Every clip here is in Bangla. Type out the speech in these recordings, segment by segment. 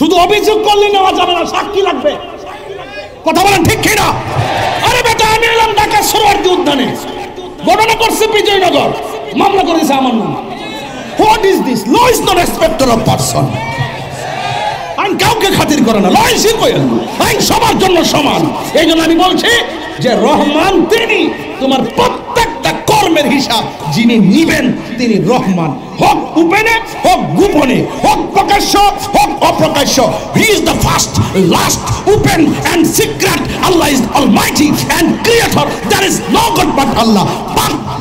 শুধু অভিযোগ করলে নেওয়া যাবে না, সাক্ষী লাগবে। কথা বলেন ঠিক কিনা? আরে বেটা, আমি এলাম ঢাকা সোহরাওয়ার্দী উদ্যানে, ঘটনা করছে বিজয়নগর, মামলা করেছে আমার নাম। What is this? Law is not respecter of person. আইন কাউকে খাতির করে না, ল ইজ ইকুয়াল, আইন সবার জন্য সমান। এই জন্য আমি বলছি যে রহমান তিনি তোমার প্রত্যেকটা কর্মের হিসাব যিনি নিবেন তিনি রহমান, হোক উপেনে হোক গোপনে, হোক প্রকাশ্য হোক অপ্রকাশ্য। He is the first, last, open and secret. Allah is almighty and creator, there is no god but Allah.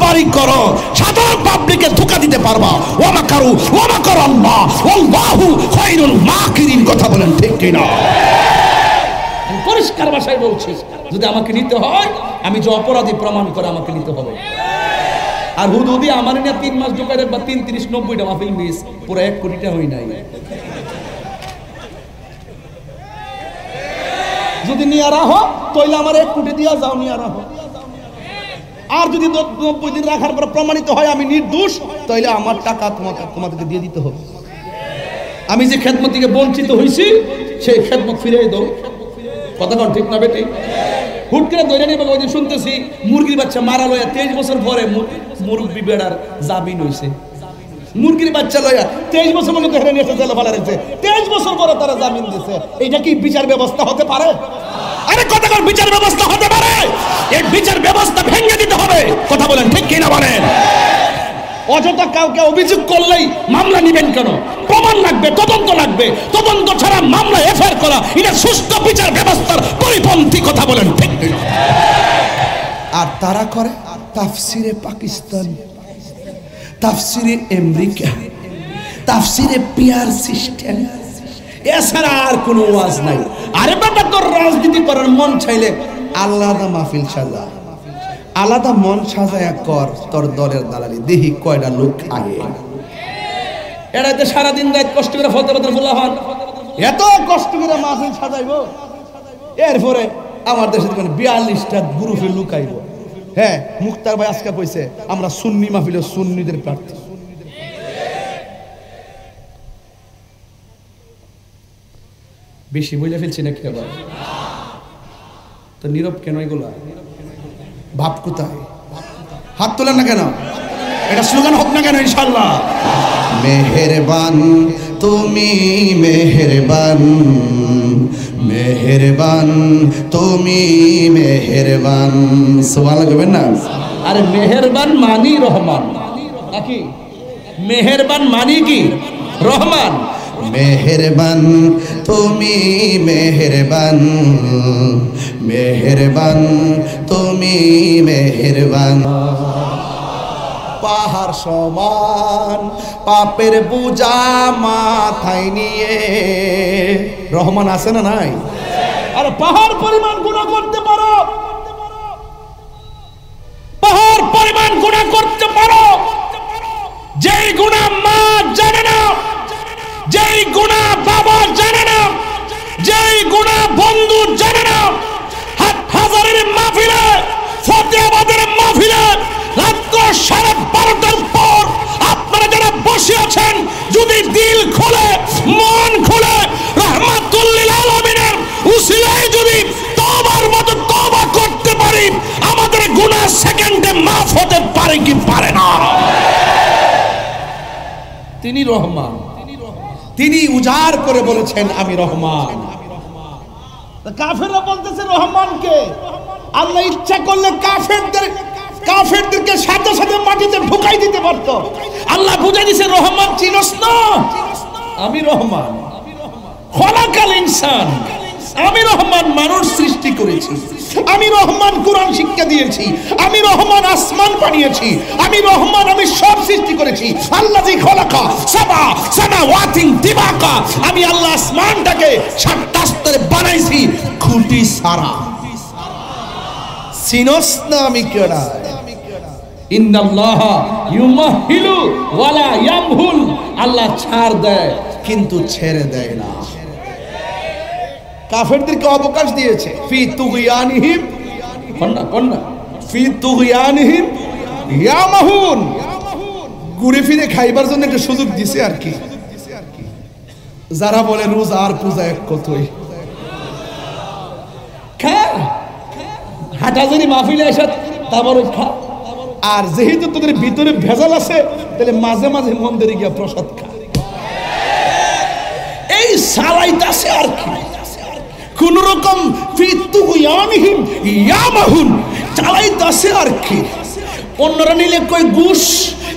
বাড়ি করো, সাধারণ পাবলিকে ধোঁকা দিতে পারবা। ওয়া কারু আল্লাহ, আল্লাহু খায়রুল মাকিরিন। কথা বলেন ঠিক কিনা? পরিষ্কার ভাষায় বলছি, যদি আমাকে নিতে হয়, আমি যে অপরাধী প্রমাণ করে আমাকে নিতে হবে। আর হুদুদি আমার নিয়ে 3 মাস ঢুকাই রাখবা, 3 30 90টা মাহফিল মিস, পুরো 1 কোটিটা হই নাই। যদি নিয়ে রাখো তাইলে আমার 1 কোটি দিয়া যাও, নিয়ে রাখো। আর যদি 90 দিন রাখার পর প্রমাণিত হয় আমি নির্দোষ, তাইলে আমার টাকা তোমাদেরকে দিয়ে দিতে হবে। আমি যে খেদমত থেকে বঞ্চিত হইছি সেই খেদমত ফিরিয়ে দাও। কথা কোন ঠিক না বেটি? হুট করে ধরে নিয়ে ওই দিন শুনতেছি মুরগির বাচ্চা মারা লয়া 23 বছর পরে মুরব্বি বেড়ার জামিন হইছে। মুরগির বাচ্চা লয়া 23 বছর মনে ধরে নিয়ে জেলে ফেলা রেখেছে, 23 বছর পরে তারা জামিন দিছে। এইটা কি বিচার ব্যবস্থা হতে পারে? আরে কথা কোন বিচার ব্যবস্থা হতে পারে? এই বিচার ব্যবস্থা ভেঙে দিতে হবে। কথা বলেন ঠিক কিনা বলেন? অযথা কাউকে অভিযোগ করলেই মামলা নিবেন কেন? প্রমাণ লাগবে, তদন্ত লাগবে। তদন্ত ছাড়া মামলা এফআইআর করা এটা সুষ্ঠু বিচার ব্যবস্থার পরিপন্থী। কথা বলেন ঠিক কিনা? আর তারা করে তাফসিরে পাকিস্তান, তাফসিরে আমেরিকা, তাফসিরে পিয়ার সিস্টেম, এছাড়া আর কোনো ওয়াজ নাই। আরে বাবা, তোর রাজনীতি করার মন চাইলে আলাদা মাহফিল সাজা, আলাদা মন সাজায়া কর তোর দলের দালালি, দেখি কয়টা লোক আগে। এটাতে সারাদিন রাত কষ্ট করে ফতে বলা হন, এত কষ্ট করে মাহফিল সাজাইব, এরপরে আমার দেশে 42টা গ্রুপে লুকাইব। হ্যাঁ, মুক্তার ভাই আজকে কইছে আমরা সুন্নি মাহফিলে সুন্নিদের প্রার্থী। বেশি বলে ফেলছি নাকি আবার? তো নীরব কেন এগুলা? ভাব কোথায়? হাত তোলেন না কেন? এটা স্লোগান হোক না কেন ইনশাআল্লাহ? মেহেরবান তুমি মেহেরবান, মেহেরবান তুমি মেহেরবান। সুবহানাল্লাহ কইবেন না? আরে মেহেরবান মানি রহমান নাকি? মেহেরবান মানি কি? রহমান। মেহেরবান তুমি মেহেরবান, মেহেরবান তুমি মেহেরবান। পাহাড় সমান পাপের বোঝা মাথায় নিয়ে রহমান আছে না নাই? আর পাহাড় পরিমাণ গুনাহ করতে পারো, পাহাড় পরিমাণ গুনাহ করতে পারো, যেই গুনাহ মা জানে না, যেই গুনাহ বাবা জানে না, যেই গুনাহ বন্ধু জানে না। হাজারের মাহফিলে, ফতেহাবাদের মাহফিলে রাত 12:30 পর আপনারা যারা বসে আছেন, যদি দিল খুলে মন খুলে রাহমাতুল লিল আলামিনের উসিলায় যদি তওবার মতো তওবা করতে পারি, আমাদের গুনাহ সেকেন্ডে মাফ হতে পারে কি পারে না? তিনি রহমান, তিনি উজাড় করে বলেছেন আমি রহমান। কাফেররা বলতেছে রহমানকে, আল্লাহ ইচ্ছা করলে কাফেরদেরকে সাথে সাথে মাটিতে ঢুকাই দিতে পারত। আল্লাহ বুঝাই দিয়েছে রহমান চিনস না, আমি রহমান। খলাকাল ইনসান, আমি রহমান মানুষ সৃষ্টি করেছি, আমি রহমান কোরআন শিক্ষা দিয়েছি, আমি রহমান আসমান বানিয়েছি, আমি রহমান, আমি সব সৃষ্টি করেছি। আল্লাযী খলাকা সাবা সামাওয়াতিন তিবাকা, আমি আল্লাহ আসমানটাকে 7টা স্তরে বানাইছি খুঁটি ছাড়া। সিনস না আমি কেডা? ইন্নাল্লাহা ইউমাহিলু ওয়ালা ইয়ামহুল, আল্লাহ ছাড় দেয় কিন্তু ছেড়ে দেয় না। কাফেরদেরকে অবকাশ দিয়েছে, ফি তুগয়ানিহিম কন্না ফি তুগয়ানিহিম ইয়ামাহুন, ঘুরে ফিরে খাইবার জন্য একটা সুযোগ দিছে আর কি। যারা বলে রোজা আর পূজা এক কতই খা, হাটাজারি মাহফিলে এসে তাবারক খা। আর যেহেতু তোদের ভিতরে ভেজাল আছে, তাহলে মাঝে মাঝে মন্দিরে গিয়া প্রসাদ খা। এই সালাইতাছে আর কি, কোন রকম ফিতুয়ানহিম ইয়ামাহুন চালাইতাছে আর কি। অন্যরা নিলে কই ঘুষ,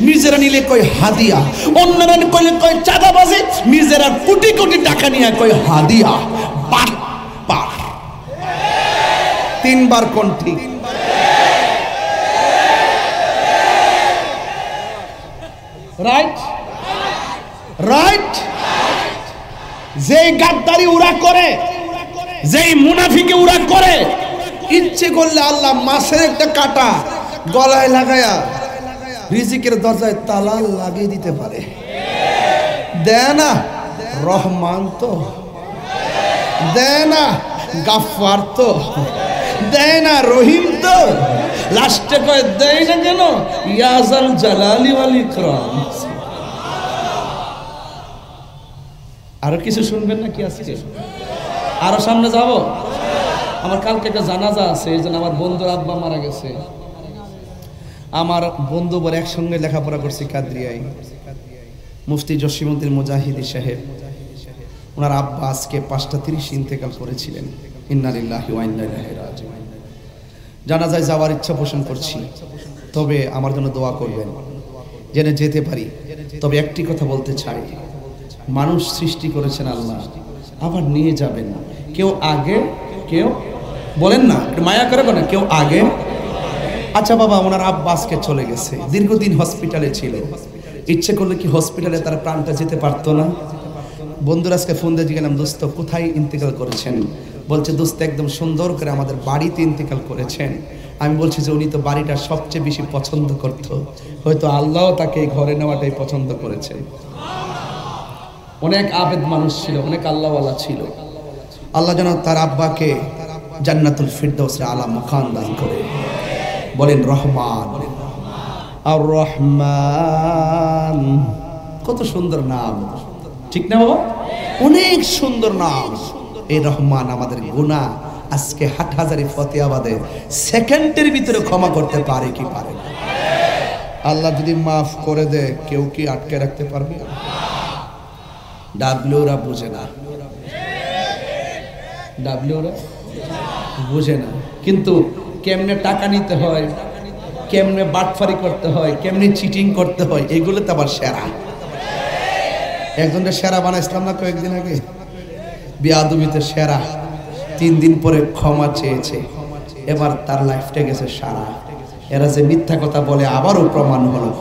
নিজেরা নিলে কই হাদিয়া। অন্যরা কইলে কই চাঁদাবাজি, নিজেরা কোটি কোটি টাকা নিয়ে কই হাদিয়া। বাটপার। তিনবার কোন ঠিক? Right right. যেই গাদ্দারি ওরা করে, যেই মুনাফিকে ওরা করে, ইচ্ছে করলে আল্লাহ মাছের একটা কাঁটা গলায় লাগায়া রিজিকের দরজায় তালা লাগিয়ে দিতে পারে। দেয় না রহমান তো, দেয় না গাফফার তো, দেয় না রহিম তো, লাস্টে কয় দেয় না কেন ইয়াজাল জালালি ওয়াল ইকরাম। আরো কিছু শুনবেন নাকি আজকে? আরো সামনে যাব। আমার কালকে একটা জানাজা আছে, এই জন্য আমার বন্ধুর আব্বা মারা গেছে। আমার বন্ধু বলে একসঙ্গে লেখাপড়া করছি কাদরিয়ায়, মুফতি জসিমউদ্দিন মুজাহিদি সাহেব। ওনার আব্বা আজকে 5:30 ইন্তেকাল করেছিলেন। ইন্না লিল্লাহি ওয়া ইন্না ইলাইহি রাজিউন। জানাজায় যাওয়ার ইচ্ছা পোষণ করছি, তবে আমার জন্য দোয়া করবেন যেন যেতে পারি। তবে একটি কথা বলতে চাই, মানুষ সৃষ্টি করেছেন আল্লাহ, আবার নিয়ে যাবেন। কেউ আগে, কেউ বলেন না, মায়া করে না, কেউ আগে। আচ্ছা বাবা, ওনার আব্বা আজকে চলে গেছে, দীর্ঘদিন হসপিটালে ছিল। ইচ্ছে করলে কি হসপিটালে তার প্রাণটা যেতে পারতো না? বন্ধুরা আজকে ফোন দিয়ে গেলাম, দোস্ত কোথায় ইন্তেকাল করেছেন? বলছে দোস্ত একদম সুন্দর করে আমাদের বাড়িতে ইন্তেকাল করেছেন। আমি বলছি যে উনি তো বাড়িটা সবচেয়ে বেশি পছন্দ করত, হয়তো আল্লাহ তাকে ঘরে নেওয়াটাই পছন্দ করেছেন। অনেক আবেদ মানুষ ছিল, অনেক আল্লাহওয়ালা ছিল। আল্লাহ যেন তার আব্বাকে জান্নাতুল ফিরদাউসের আলা মাকাম দান করে। বলেন রহমান আর রহমান, কত সুন্দর নাম, ঠিক না বাবা? অনেক সুন্দর নাম এই রহমান। আমাদের গুনাহ আজকে হাটহাজারী ফতেহাবাদে সেকেন্ডের ভিতরে ক্ষমা করতে পারে কি পারে না? আল্লাহ যদি মাফ করে দেয়, কেউ কি আটকে রাখতে পারবে? ডাব্লিউরা বুঝে না, ডাব্লিউরা বুঝে না, কিন্তু কেমনে টাকা নিতে হয়, কেমনে বাটফারি করতে হয়, কেমনে চিটিং করতে হয়, এগুলো তো আবার সেরা। একজনের সেরা বানাইছিলাম না কয়েকদিন আগে, বিয়াদুবিতে সেরা। 3 দিন পরে ক্ষমা চেয়েছে, এবার তার লাইফটা গেছে সারা। এরা যে মিথ্যা কথা বলে আবারও প্রমাণ হলো।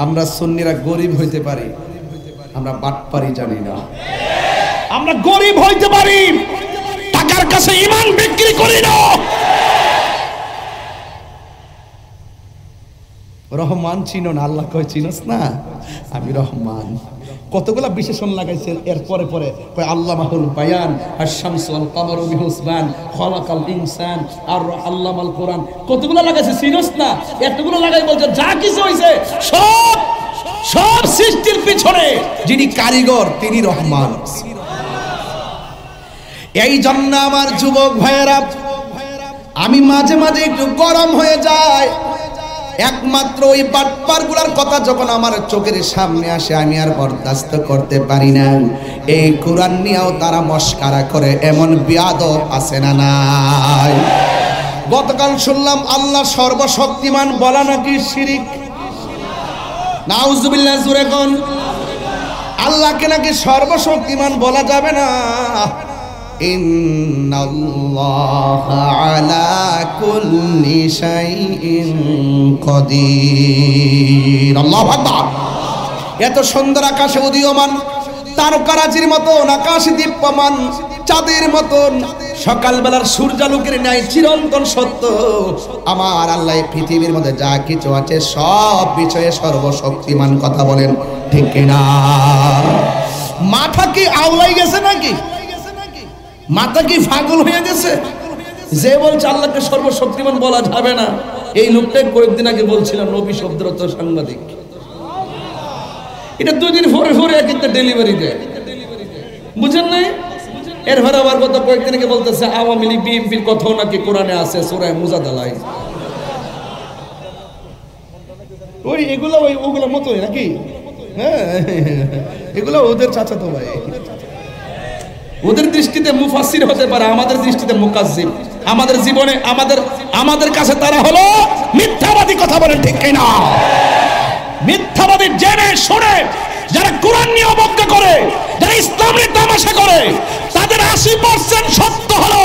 আমরা সুন্নিরা গরিব হইতে পারি, আমরা বাটপারি জানি না। আমরা গরিব হইতে পারি, টাকার কাছে ঈমান বিক্রি করি না। রহমান চিনো না? আল্লাহ কয় চিনোস না? আমি রহমান। কতগুলা বিশেষণ লাগাইছে এর পরে পরে, কয় আল্লামাহুল বায়ান, আশ-শামসু ওয়াল কামারু বিহুসবান, খালাকাল ইনসান, আর আল্লামাল কোরআন। কতগুলা লাগাইছে চিনোস না? এতগুলো লাগাই বলছে যা কিছু হইছে সব সব সৃষ্টির পিছনে যিনি কারিগর তিনি রহমান। এই জন্য আমার যুবক ভাইয়েরা, আমি মাঝে মাঝে একটু গরম হয়ে যায়। একমাত্র ওই বাটপার গুলার কথা যখন আমার চোখের সামনে আসে, আমি আর বরদাস্ত করতে পারি না। এই কোরআন নিয়েও তারা মস্কারা করে, এমন বিয়াদব আছে না নাই? গতকাল শুনলাম আল্লাহ সর্বশক্তিমান বলা নাকি শিরিক। নাউজুবিল্লাহ, জোরে কোন। আল্লাহকে নাকি সর্বশক্তিমান বলা যাবে না। ইন্নাল্লাহা আলা কুল্লি শাইইন কাদির। আল্লাহু আকবার। এত সুন্দর আকাশে উদীয়মান তারকারাজির মতন, আকাশ দীপ্যমান চাঁদের মতন, সকালবেলার সূর্যালোকের ন্যায় চিরন্তন সত্য আমার আল্লাহ পৃথিবীর মধ্যে যা কিছু আছে সব বিষয়ে সর্বশক্তিমান। কথা বলেন ঠিক কিনা? মাথা কি আওলাই গেছে নাকি? মাথা কি পাগল হয়ে গেছে? যে বলছে আল্লাহকে সর্বশক্তিমান বলা যাবে না, এই লোকটাই কয়েকদিন আগে বলছিলাম নবী শব্দের অর্থ সাংবাদিক। এটা 2 দিন পরে পরে কিন্তু ডেলিভারি দেয়, বুঝেন নাই? এরপরে আবার কত কয়েকদিনকে বলতেছে আওয়ামী লীগ বিএনপির কথাও নাকি কোরআনে আছে সূরা মুজাদালায়। ওই এগুলো ওগুলো মতোই নাকি? হ্যাঁ, এগুলো ওদের চাচাতো ভাই। ওদের দৃষ্টিতে মুফাসসির হতে পারে, আমাদের দৃষ্টিতে মুকাজ্জিব। আমাদের জীবনে আমাদের কাছে তারা হলো মিথ্যাবাদী। কথা বলেন ঠিক কিনা? মিথ্যাবাদী জেনে শুনে যারা কোরআন নিয়ে অবজ্ঞা করে, যারা ইসলাম নিয়ে তামাশা করে, তাদের 80% সত্য হলো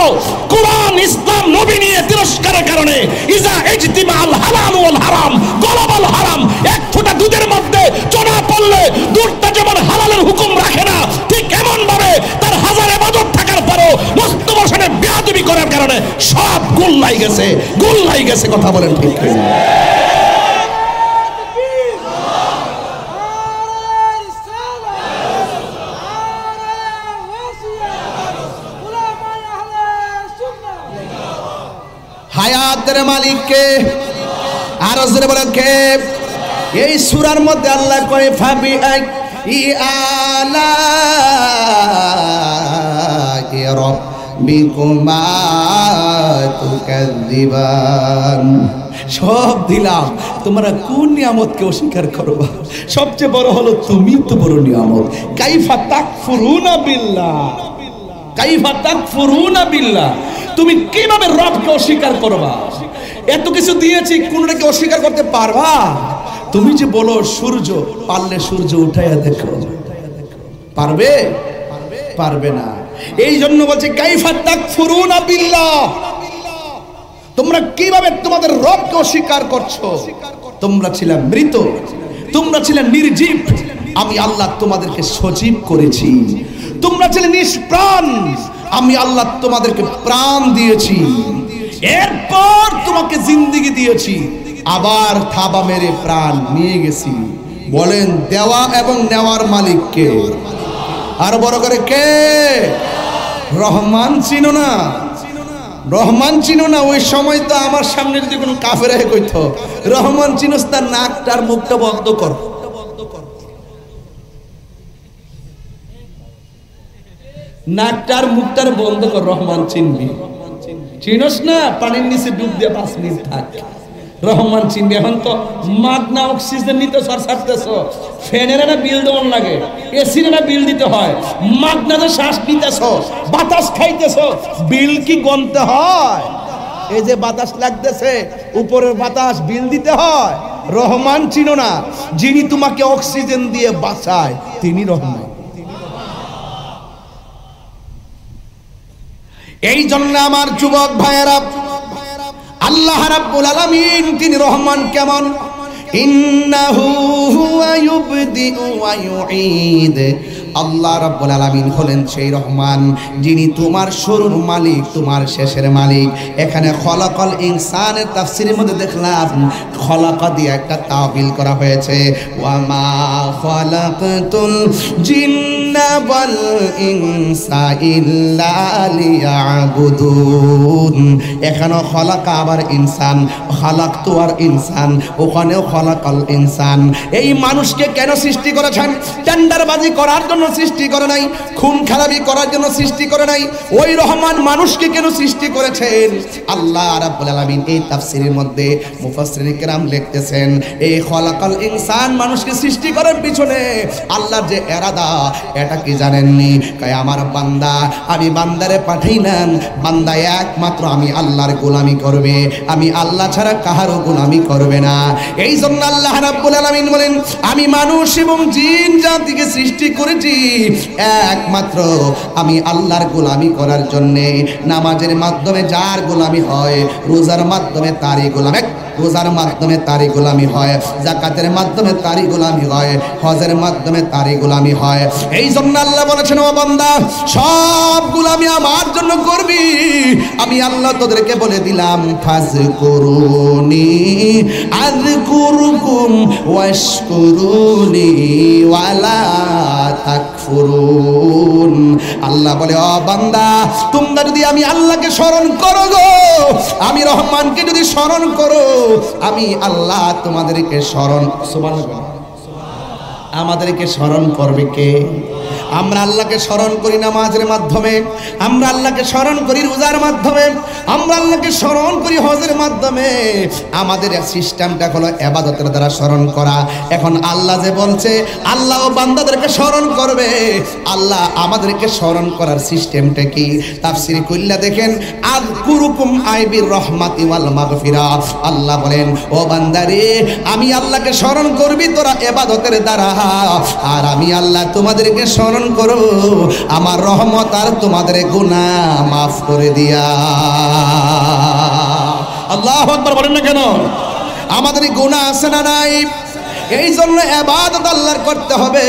কোরআন ইসলাম নবী নিয়ে তিরস্কারের কারণে। ইজা ইজতিমাল হালাল ওয়াল হারাম গলাবাল হারাম। এক ফোঁটা দুধের মধ্যে চনা পড়লে দুধটা যেমন হালালের হুকুম রাখে না, ঠিক এমন ভাবে তার হাজার ইবাদত থাকার পরও মুস্তফার সাথে বেয়াদবি করার কারণে সব গুল্লাই গেছে। কথা বলেন ঠিক কিনা? হায়াতের মালিক কে? আর জোরে বলেন কে? এই সূরার মধ্যে আল্লাহ কয় ফাবি আলা রাব্বিকুমা তুকাযিবান। সব দিলাম, তোমরা কোন নিয়ামতকে অস্বীকার করবা? সবচেয়ে বড় হলো তুমি তো বড় নিয়ামত। কাইফা তাকফুরুনা বিল্লাহ, কাইফা তাকফুরুনা বিল্লাহ। তুমি কিভাবে রবকে অস্বীকার করবা? এত কিছু দিয়েছি, কোনটাকে অস্বীকার করতে পারবা? তুমি যে বলো সূর্য, পারলে সূর্য উঠাইয়া দেখো, পারবে? পারবে না। এই জন্য বলছে কাইফা তাকফুরুনা বিল্লাহ, তোমরা কিভাবে তোমাদের রবকে অস্বীকার করছো? তোমরা ছিলে মৃত, তোমরা ছিলে নির্জীব, আমি আল্লাহ তোমাদেরকে সজীব করেছি। তোমরা ছিলে নিষ্প্রাণ, আমি আল্লাহ তোমাদেরকে প্রাণ দিয়েছি। এরপর তোমাকে জিন্দেগি দিয়েছি, আবার থাবা মেরে প্রাণ নিয়ে গেছি। বলেন দেওয়া এবং নেওয়ার মালিক কে? আর বড় করে কে? রহমান চিনো না? রহমান চিনো না? ওই সময় তো আমার সামনে যদি কোনো কাফেরা কইতো রহমান চিনোস, তার নাকটার মুখটা বন্ধ কর। নাকটার মুখটার বন্ধ কর, রহমান চিনবি। চিনোস না? পানির নিচে ডুব দিয়ে 5 মিনিট থাক, রহমান চিনবি। এখন তো মাগনা অক্সিজেন নিতে সর ছাড়তেছ, ফ্যানের না বিল দেওয়ার লাগে, এসির না বিল দিতে হয়, মাগনাতে শ্বাস নিতেছ, বাতাস খাইতেছ, বিল কি গনতে হয়? এই যে বাতাস লাগতেছে, উপরের বাতাস বিল দিতে হয়। রহমান চিনো না? যিনি তোমাকে অক্সিজেন দিয়ে বাঁচায় তিনি রহমান। এই জন্য আমার যুবক ভাইয়েরা, আল্লাহ রাব্বুল আলামিন তিনি রহমান কেমন? ইন্নাহু হুয়া ইউবদিউ ওয়া ইউঈদ। আল্লাহ রাব্বুল আলামিন হলেন সেই রহমান যিনি তোমার শুরুর মালিক, তোমার শেষের মালিক। এখানে খলাকাল ইনসানের তাফসীরের মধ্যে দেখলাম খলাকা দিয়ে একটা তাবিল করা হয়েছে, ওয়া মা খলাকতুল জিন্না ওয়াল ইনসা ইল্লা লিয়াবুদুন। এখানেও খলাকা আবার ইনসান, খলাকতু আর ইনসান, ওখানেও খলাকাল ইনসান। এই মানুষকে কেন সৃষ্টি করেছেন? টেন্ডারবাজি করার জন্য সৃষ্টি করে নাই, খুন খারাপি করার জন্য সৃষ্টি করে নাই। ওই রহমান মানুষকে কেন সৃষ্টি করেছেন? আল্লাহ রাব্বুল আলামিন এই তাফসীরের মধ্যে মুফাসসিরিন কিরাম লিখতেছেন, এই খলাকাল ইনসান মানুষকে সৃষ্টি করার পিছনে আল্লাহর যে ইরাদা, এটা কি জানেননি? কয় আমার বান্দা, আমি বান্দারে পাঠাইলাম, বান্দা একমাত্র আমি আল্লাহর গোলামি করবে, আমি আল্লাহ ছাড়া কাহারও গোলামি করবে না। এই জন্য আল্লাহ রাব্বুল আলামিন বলেন, আমি মানুষ এবং জিন জাতিকে সৃষ্টি করেছি একমাত্র আমি আল্লাহর গোলামি করার জন্য। নামাজের মাধ্যমে যার গোলামি হয়, রোজার মাধ্যমে তারই গোলামি, রোজার মাধ্যমে তারই গোলামি হয়, যাকাতের মাধ্যমে তারই গোলামি হয়, হজের মাধ্যমে তারই গোলামি হয়। এই জন্য আল্লাহ বলেছেন, ও বান্দা সব গোলামি আমার জন্য করবি। আমি আল্লাহ তোদেরকে বলে দিলাম, ফাজকুরুনি আযকুরুকুম ওয়াশকুরুনি ওয়ালা তাকফুরুন। আল্লাহ বলে, ও বান্দা তোমরা যদি আমি আল্লাহকে স্মরণ করো গো, আমি রহমানকে যদি স্মরণ করো, আমি আল্লাহ তোমাদেরকে স্মরণ, সুবহানাল্লাহ, আমাদেরকে স্মরণ করবে কে? আমরা আল্লাহকে স্মরণ করি নামাজের মাধ্যমে, আমরা আল্লাহকে স্মরণ করি রোজার মাধ্যমে, আমরা আল্লাহকে স্মরণ করি হজের মাধ্যমে। আমাদের সিস্টেমটা হলো ইবাদতের দ্বারা স্মরণ করা। এখন আল্লাহ যে বলছে আল্লাহ বান্দাদেরকে স্মরণ করবে, আল্লাহ আমাদেরকে স্মরণ করার সিস্টেমটা কি? তাফসীর কইলা দেখেন, আযকুরুকুম আইবির রহমাতি ওয়াল মাগফিরা। আল্লাহ বলেন, ও বান্দারে, আমি আল্লাহকে স্মরণ করবি তোরা ইবাদতের দ্বারা, আর আমি আল্লাহ তোমাদেরকে স্মরণ করব আমার রহমত আর তোমাদের গুনাহ মাফ করে দিয়া। আল্লাহু আকবার বলেন না কেন? আমাদের গুনাহ আছে না নাই? এই জন্য ইবাদত আল্লাহর করতে হবে।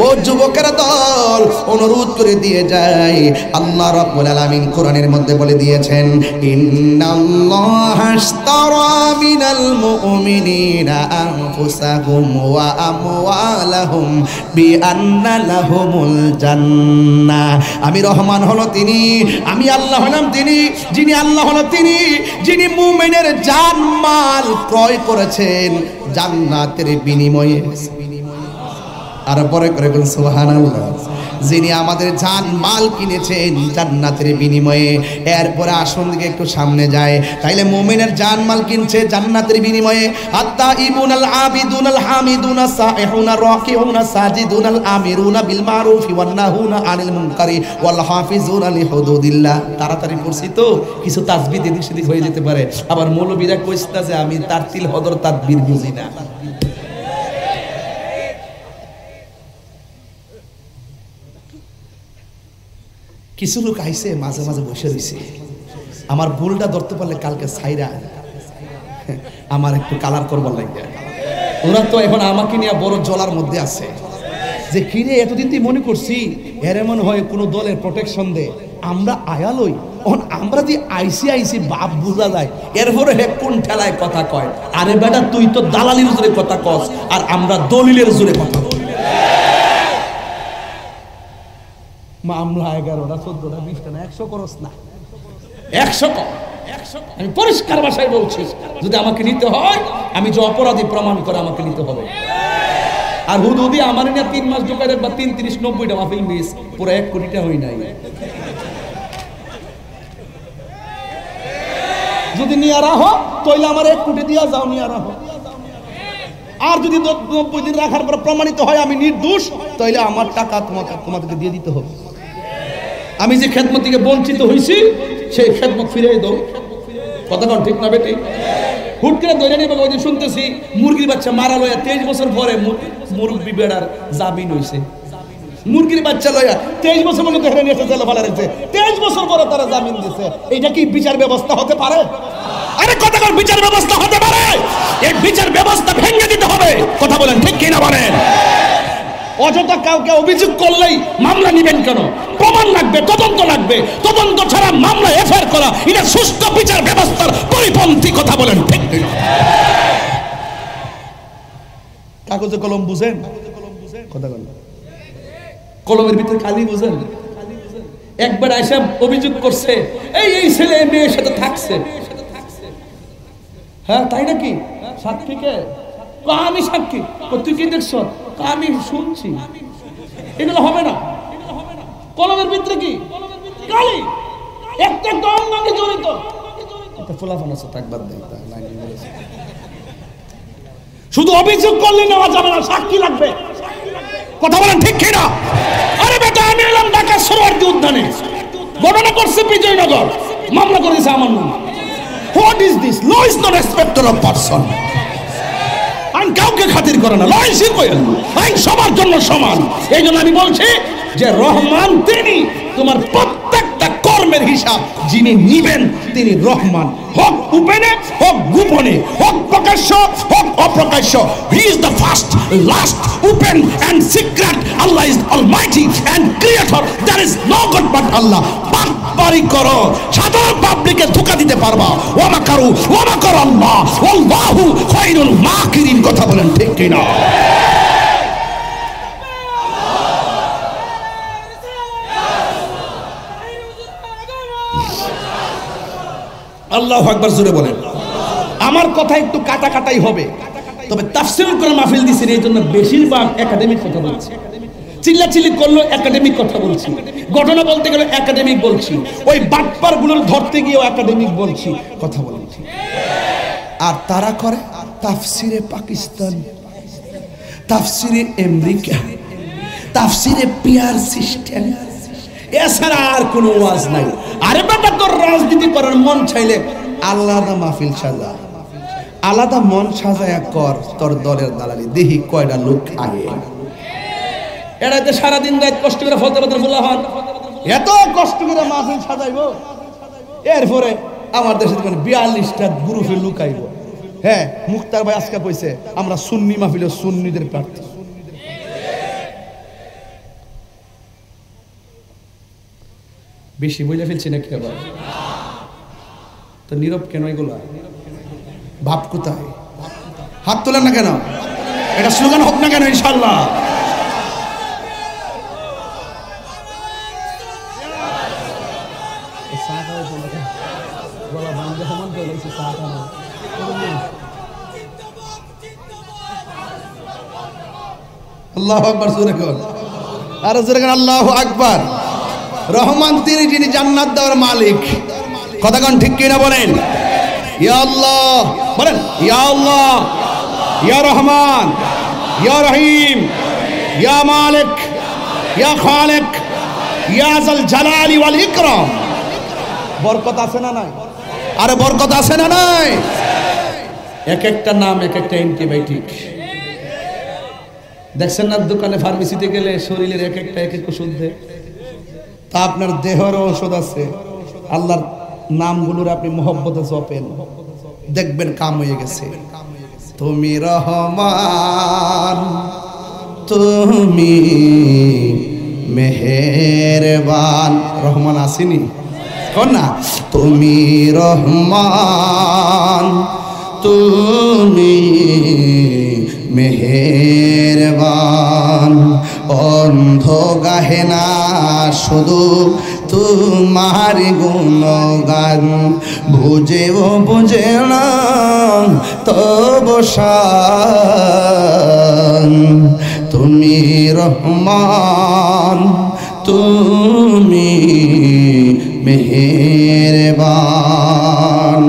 ও যুবকের দল, অনুরোধ করে দিয়ে যায়, আল্লাহ রাব্বুল আলামিন কোরআনের মধ্যে বলে দিয়েছেন, ইন্নাল্লাহা আশতারা মিনাল মুমিনিনা আনফুসাহুম ওয়া আমওয়ালাহুম বিআন্না লাহুমুল জান্নাহ। আমি রহমান হলো তিনি, আমি আল্লাহ হলাম তিনি, যিনি আল্লাহ হলো তিনি, যিনি মুমিনের জান মাল ক্রয় করেছেন জান্নাতের বিনিময়ে। আর পরে করে বলেন সুবহানাল্লাহ, যিনি আমাদের জান মাল কিনেছেন জান্নাতের বিনিময়ে। এরপরে আসুন দিকে একটু সামনে যায়, তাইলে মুমিনের জান মাল কিনছে জান্নাতের বিনিময়ে। আত-তাইবুনাল আবিদুনাল হামিদুনা সাইহুনা রাকিউনা সাজিদুনাল আমিরুনা বিল মারুফি ওয়ান নাহুনা আনিল মুনকারি ওয়াল হাফিজুনা লিহুদুদিল্লাহ। তাড়াতাড়ি পড়ছি তো কিছু তাসবিহ এদিক সেদিক হয়ে যেতে পারে। আবার মৌলবীরা কইছে যে আমি তারতিল হদর তাদবীর বুঝি না। কিছু লোক আইসে মাঝে মাঝে বসে রয়েছে, আমার ভুলটা ধরতে পারলে কালকে ছাইরা আমার একটু কালার করবার লাগে। ওরা তো এখন আমাকে নিয়ে বড় জলার মধ্যে আছে যে কিরে এতদিন তুই মনে করছি এর এমন হয় কোনো দলের প্রোটেকশন দে, আমরা আয়ালই আমরা যে আইসি বাপ বুঝা যায়। এরপরে হে কোন ঠেলায় কথা কয়, আরে বেটা তুই তো দালালির জোরে কথা কস আর আমরা দলিলের জোরে কথা বলি। মামলা 11টা 14টা 20টা না 100 করস না, 100 কর। আমি পরিষ্কার ভাষায় বলছি, যদি আমাকে নিতে হয় আমি যে অপরাধী প্রমাণ করে আমাকে নিতে হবে। আর হুদুদি আমার নিয়ে 3 মাস ঢুকাই রাখবা, 3 30 90টা মাহফিল মিস, পুরো 1 কোটিটা হই নাই। যদি নিয়ে রাখো তাইলে আমার 1 কোটি দিয়া যাও, নিয়ে রাখো। আর যদি 90 দিন রাখার পর প্রমাণিত হয় আমি নির্দোষ, তাইলে আমার টাকা তোমাদেরকে দিয়ে দিতে হবে। আমি যে খেদমত থেকে বঞ্চিত হয়েছি সেই খেদমত ফিরিয়ে দাও। কথা কোন ঠিক না বেটি? হুট করে ধরে নিয়ে ওই যে শুনতেছি মুরগির বাচ্চা মারা লয়া 23 বছর পরে মুরব্বি বেড়ার জামিন হইছে। মুরগির বাচ্চা লয়া 23 বছর মনে ধরে নিয়ে এসে জেলে ফেলা রেখেছে, 23 বছর পরে তারা জামিন দিছে। এইটা কি বিচার ব্যবস্থা হতে পারে? আরে কথা কোন বিচার ব্যবস্থা হতে পারে? এই বিচার ব্যবস্থা ভেঙে দিতে হবে। কথা বলেন ঠিক কিনা বলেন? অযথা কাউকে অভিযোগ করলেই মামলা নিবেন কেন? প্রমাণ লাগবে, তদন্ত লাগবে। তদন্ত ছাড়া মামলা এফআইআর করা এটা সুষ্ঠু বিচার ব্যবস্থার পরিপন্থী। কথা বলেন ঠিক কিনা? কাগজে কলম বুঝেন? কথা বলেন, কলমের ভিতরে কালি বুঝেন? একবার আইসা অভিযোগ করছে এই ছেলে মেয়ের সাথে থাকছে। হ্যাঁ তাই নাকি? সাক্ষী কে? আমি সাক্ষী। তুই কি দেখছ? আমি শুনছি। এগুলো হবে না। কলমের ভিতরে কি কালি, একটা অঙ্গে জড়িত। ফোলাফান আছে থাকবার দেয়, শুধু অভিযোগ করলে নেওয়া যাবে না, সাক্ষী লাগবে। কথা বলেন ঠিক কিনা? আরে বেটা আমি এলাম ঢাকা সরোয়ার্দী উদ্যানে, ঘটনা করছে বিজয়নগর, মামলা করেছে আমার নাম। What is this? Law is not respecter of person. আইন কাউকে খাতির করে না, ল ইজ ইকুয়াল। আইন সবার জন্য সমান। এই জন্য আমি বলছি যে রহমান তিনি, তোমার প্রত্যেকটা কর্মের হিসাব যিনি নিবেন তিনি রহমান। হোক উপেনে, হোক গোপনে, হোক প্রকাশ্য, হোক অপ্রকাশ্য। He is the first, last, open and secret. Allah is almighty and creator. There is no god but Allah. বাড়ি করো, সাধারণ পাবলিকে ধোঁকা দিতে পারবা। ওয়া মাকারু ওয়া মাকার আল্লাহ ওয়াল্লাহু খায়রুল মাকিরিন। কথা বলেন ঠিক কিনা? আল্লাহু আকবার জোরে বলেন। আমার কথা একটু কাটাকাটাই হবে, তবে তাফসীরুল কোরআন মাহফিল দিছি এই জন্য বেশিরভাগ একাডেমিক কথা বলছি, চিল্লাচিল্লি করলো একাডেমিক কথা বলছি, ঘটনা বলতে গেলে একাডেমিক বলছি, ওই বাটপার গুলোর ধরতে গিয়েও একাডেমিক বলছি, কথা বলছি। আর তারা করে তাফসিরে পাকিস্তান, তাফসিরে আমেরিকা, তাফসিরে পিয়ার সিস্টেম, এছাড়া আর কোনো ওয়াজ নাই। আরে বাবা, তোর রাজনীতি করার মন চাইলে আলাদা মাহফিল সাজা, আলাদা মন সাজায়া কর, তোর দলের দালালি দেহি কয়টা লোক আগে। এটাতে সারাদিন রাত কষ্ট করে ফলতে পাত্র বলা হন, এত কষ্ট করে মাহফিল সাজাইব, এরপরে আমার দেশে 42টা গ্রুপে লুকাইব। হ্যাঁ, মুক্তার ভাই আজকে কইছে আমরা সুন্নি মাহফিলে সুন্নিদের প্রার্থী। বেশি বইলে ফেলছি নাকি আবার? তো নীরব কেন এগুলা? ভাব কোথায়? হাত তোলেন না কেন? এটা স্লোগান হোক না কেন ইনশাআল্লাহ? আল্লাহু আকবার, জোরে কর, আর জোরে কর আল্লাহু আকবার। রহমান তিনি, যিনি জান্নাত দেওয়ার মালিক, কথা কোন ঠিক কিনা বলেন? ইয়া আল্লাহ বলেন, ইয়া আল্লাহ, ইয়া রহমান, ইয়া রহিম, ইয়া মালিক, ইয়া খালিক, ইয়া যাল জালালি ওয়াল ইকরাম। বরকত আছে না নাই? আরে বরকত আছে না নাই? এক একটা নাম, এক একটা অ্যান্টিবায়োটিক। দেখছেন না দোকানে ফার্মেসিতে গেলে শরীরের এক একটা এক এক ওষুধ দেয়, তা আপনার দেহের ঔষধ আছে। আল্লাহর নামগুলোর আপনি মোহব্বতে জপেন, দেখবেন কাম হয়ে গেছে। তুমি রহমান, তুমি মেহেরবান। রহমান আসেনি কোন না? তুমি রহমান, তুমি মেহেরবান। অন্ধ গাহে না শুধু তোমার গুণগান, বুঝেও বুঝে না তবু শান। তুমি রহমান, তুমি মেহেরবান।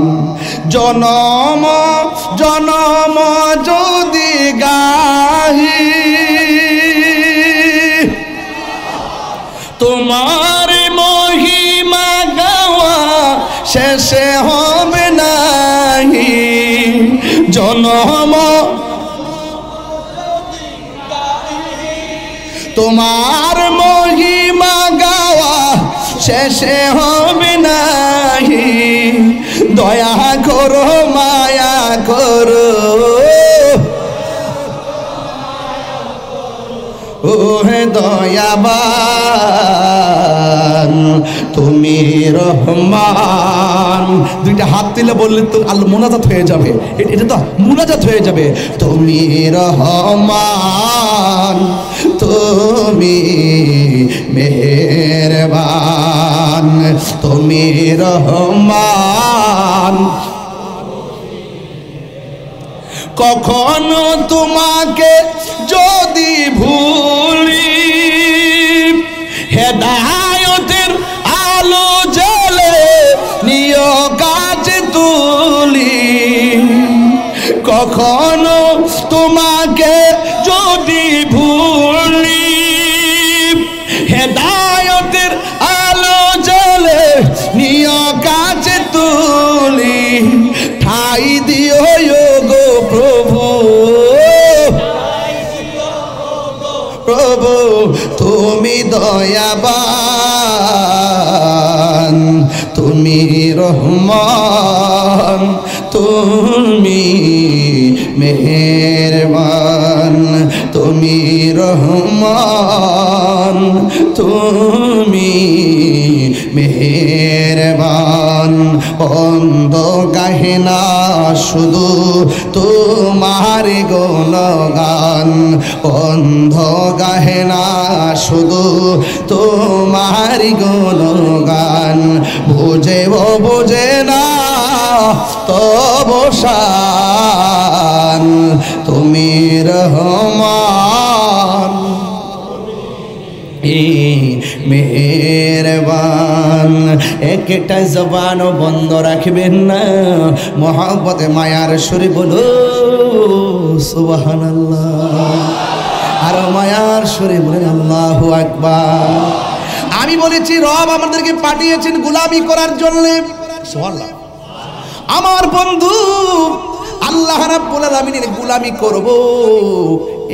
জনম জনম যদি গাহি তোমার মহিমা, গাওয়া শেষে হবে নাহি। জনম তোমার মহিমা, গাওয়া শেষে হবে নাহি। দয়া করো, মায়া করো, ও হে দয়াবান, তুমি রহমান। দুইটা হাত দিলে বললে তো আল্লাহ মুনাজাত হয়ে যাবে, এটা তো মুনাজাত হয়ে যাবে। তুমি রহমান, তুমি মেহেরবান, তুমি রহমান। কখনো তোমাকে যদি ভুলি, হেদায়েতের আলো জ্বলে নিয় কাছে তুলি। কখনো তোমাকে যদি ভুলি, হেদায়েতের আলো জ্বলে নিয় কাছে তুলি। ঠাই দিও গো প্রভু, প্রভু তুমি দয়াবান, তুমি রহমান, তুমি মেহেরবান। তুমি রহমান, তুমি মেহেরবান। অন্ধ গাহে না শুধু তোমার গুণগান, অন্ধ গাহে না শুধু তোমার গুণগান। বুঝেও বোঝে না তবু শান। তুমি রহমান মেহেরবান। একটা জবানও বন্ধ রাখবেন না, মহব্বতে মায়ার সুরে বলো সুবহানাল্লাহ, আর মায়ার সুরে বলেন আল্লাহু আকবার। আমি বলেছি রব আমাদেরকে পাঠিয়েছেন গোলামি করার জন্য। সুবহানাল্লাহ। আমার বন্ধু আল্লাহ রাব্বুল আলামিনের গোলামি করব,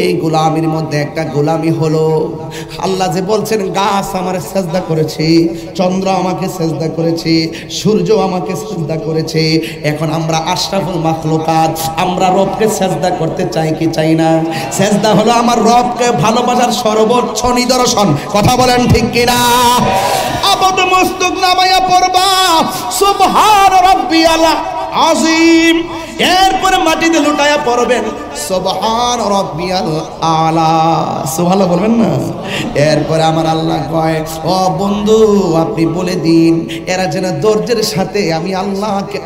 এই গোলামির মধ্যে একটা গোলামি হলো আল্লাহ যে বলছেন গাছ আমার সেজদা করেছে, চন্দ্র আমাকে সেজদা করেছে, সূর্য আমাকে সেজদা করেছে। এখন আমরা আশরাফুল মাখলুকাত, আমরা রবকে সেজদা করতে চাই কি চাই না? সেজদা হলো আমার রবকে ভালোবাসার সর্বোচ্চ নিদর্শন। কথা বলেন ঠিক কিনা? আপাত মস্তক নামাইয়া পড়বা সুবহান রাব্বিয়াল আযীম, এরপরে মাটিতে লুটায়া পড়বেন সুবহান রাব্বিয়াল আলা। সুবহানাল্লাহ বলবেন না? এরপরে আমার আল্লাহ কয় ও বন্ধু আপনি বলে দিন এরা যেন ধৈর্যের সাথে আমি আল্লাহকে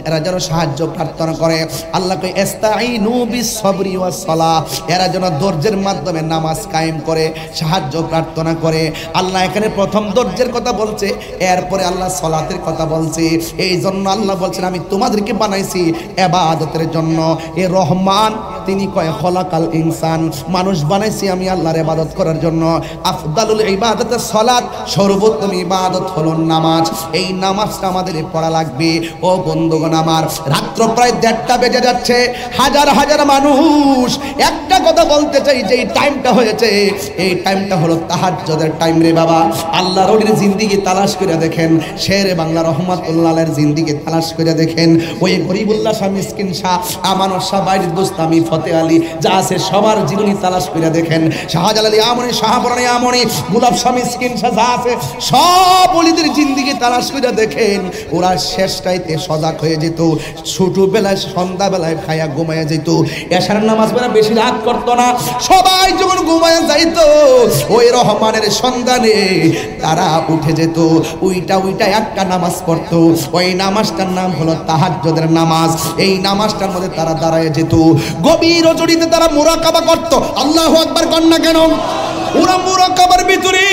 এরা যেন সাহায্য প্রার্থনা করে। আল্লাহ কয় ইস্তাঈনু বিস-সাবরি ওয়াস-সালাহ, এরা যেন ধৈর্যের মাধ্যমে নামাজ কায়েম করে সাহায্য প্রার্থনা করে। আল্লাহ এখানে প্রথম ধৈর্যের কথা বলছে, এরপরে আল্লাহ সালাতের কথা বলছে। এই জন্য আল্লাহ বলছেন আমি তোমাদেরকে বানাইছি ইবাদতের জন্য। এ রহমান তিনি কয় খলাকাল ইনসান, মানুষ বানাইছি আমি আল্লাহর ইবাদত করার জন্য। আফদালুল ইবাদাতে সালাত, সর্বোত্তম ইবাদত হলো নামাজ। এই নামাজটা আমাদের পড়া লাগবে। ও বন্ধুগণ আমার, রাত্র প্রায় 1:30টা বেজে যাচ্ছে, হাজার হাজার মানুষ। একটা কথা বলতে চাই, যে টাইমটা হয়েছে এই টাইমটা হলো তাহাজ্জুদের টাইম রে বাবা। আল্লাহর ওলির জিন্দেগি তালাশ করে দেখেন, শেরে বাংলা রহমাতুল্লাহ আলাইহির জিন্দেগি তালাশ করে দেখেন। ওই গরিবুল্লাহ শাহ, মিসকিন শাহ, আমানত শাহ, বাইরে দোস্তামি, ফতে আলী যা আছে সবার জীবনী তালাশ করে দেখেন। শাহজালাল আমনি, শাহপুরানি আমনি, গোলাপ শাহ, মিসকিন শাহ যা আছে সব ওলিদের জিন্দেগি তালাশ করে দেখেন। ওরা শেষটাইতে সজাগ হয়ে যেত, ছোটবেলায় সন্ধ্যাবেলায় খায়া ঘুমায়া যেত, এশার নামাজ পড়া বেশি রাত করতো না। সবাই যখন ঘুমায়া যাইতো ওই রহমানের সন্ধানে তারা উঠে যেত, উইটা একটা নামাজ পড়তো। ওই নামাজটার নাম হলো তাহাজ্জুদের নামাজ। এই নামাজটার মধ্যে তারা দাঁড়ায় যেত, গভীর রজনীতে তারা মুরাকাবা করত। আল্লাহু আকবার কর না কেন? ওরা মুরাকাবার ভিতরে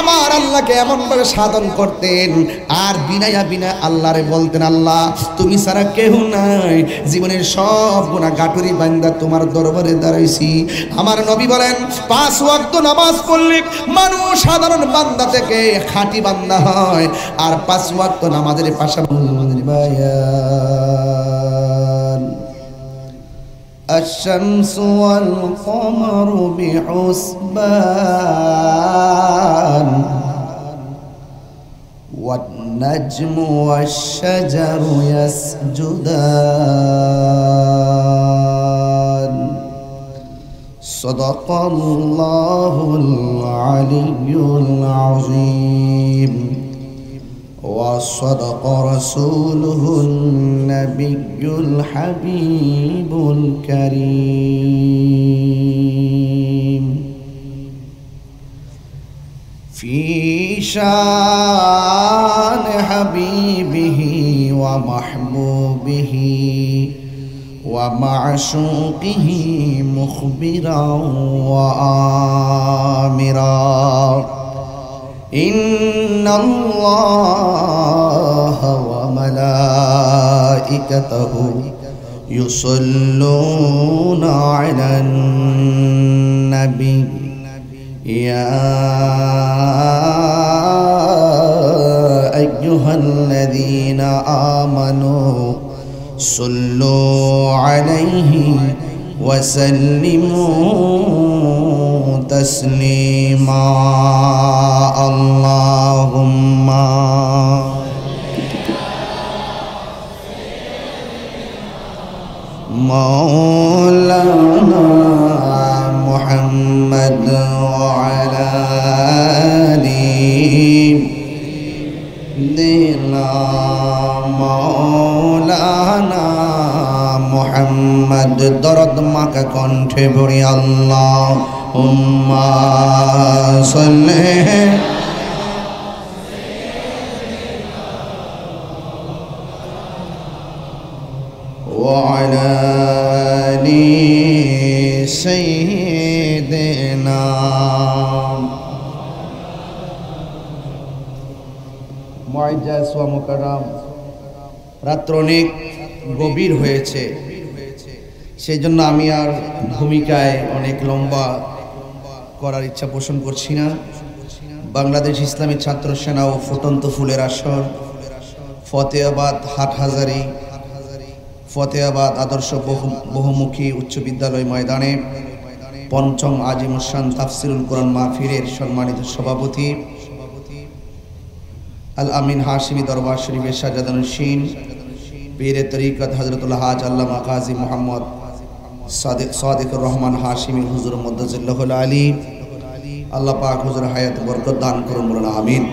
আমার আল্লাহকে এমন ভাবে সাধন করতেন, আর বিনায়া বিনা আল্লাহরে বলতেন আল্লাহ তুমি ছাড়া কেউ নাই, জীবনের সব গুনাহ গাটুরি বান্দা তোমার দরবারে দাঁড়াইছি। আমার নবী বলেন 5 ওয়াক্ত নামাজ পড়লে মানুষ সাধারণ বান্দা থেকে খাঁটি বান্দা হয়। আর 5 ওয়াক্ত নামাজের পাশাপাশি الشمس والقمر بحسبان والنجم والشجر يسجدان صدق الله العلي العظيم وصدق رسوله النبي الحبيب الكريم في شان حبيبه ومحبوبه ومعشوقه مخبرا وآمرا إن الله وملائكته يصلون على النبي يا أيها الذين آمنوا صلوا عليه وسلموا تسليما اللهم مولانا محمد وعلى آله مولانا محمد দরদ মাকা কণ্ঠে পড়ি আল্লাহুম্মা সাল্লি وعلى سيدنا মুআজ্জাজ ওয়া মুকাররম রাত্র অনেক গভীর হয়েছে সেই জন্য আমি আর ভূমিকায় অনেক লম্বা করার ইচ্ছা পোষণ করছি না বাংলাদেশ ইসলামী ছাত্র সেনা ও ফুটন্ত ফুলের আসর ফতেহাবাদ হাটহাজারী ফতেহাবাদ আদর্শ বহুমুখী উচ্চ বিদ্যালয় ময়দানে পঞ্চম আজিমুসান তাফসিরুল কোরআন মাহফিলের সম্মানিত সভাপতি আল আমিন হাশিমি দরবার শরীফের সাজাদানুশীন পীরে তরিকত হযরতুল হাজ আল্লামা কাজী মোহাম্মদ সাদিকুর রহমান হাশিমি হুজুর মুদ্দাজিল্লাহুল আলী আল্লাহ পাক হুজুর হায়াত বরকত দান করুন বলুন আমিন।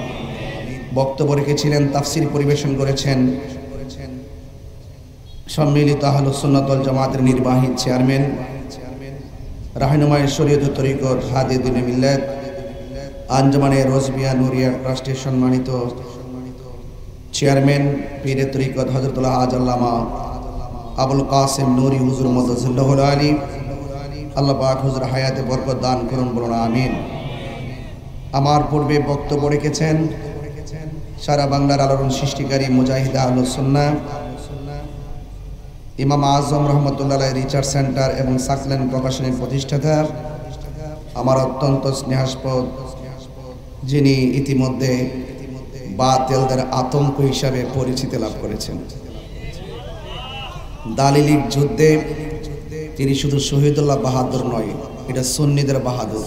বক্তব্য রেখেছিলেন তাফসির পরিবেশন করেছেন সম্মিলিত আহলুস সুন্নাত ওয়াল জামাতের নির্বাহী চেয়ারম্যান রাহনুমায়ে শরীয়ত তরিকত হাদি দ্বীনে মিল্লাত আঞ্জুমানে রোজবিয়া নুরিয়া ট্রাস্টের সম্মানিত চেয়ারম্যান পীরে তরিকত হযরতুল হাজ আল্লামা আবুল কাসেম নুরি হুজুর মুদ্দাজিল্লাহুল আলী আল্লাহ পাক হুজুর হায়াতে বরকত দান করুন বলুন আমিন। আমার পূর্বে বক্তব্য রেখেছেন সারা বাংলার আলোড়ন সৃষ্টিকারী মুজাহিদ আহলুস সুন্নাহ ইমাম আজম রহমতুল্লাহ রিসার্চ সেন্টার এবং সাকলেন প্রকাশনের প্রতিষ্ঠাতা আমার অত্যন্ত স্নেহাস্পদ যিনি ইতিমধ্যে বাতিলদের আতঙ্ক হিসাবে পরিচিতি লাভ করেছেন দালিলিক যুদ্ধে তিনি শুধু শহীদুল্লাহ বাহাদুর নয় এটা সুন্নিদের বাহাদুর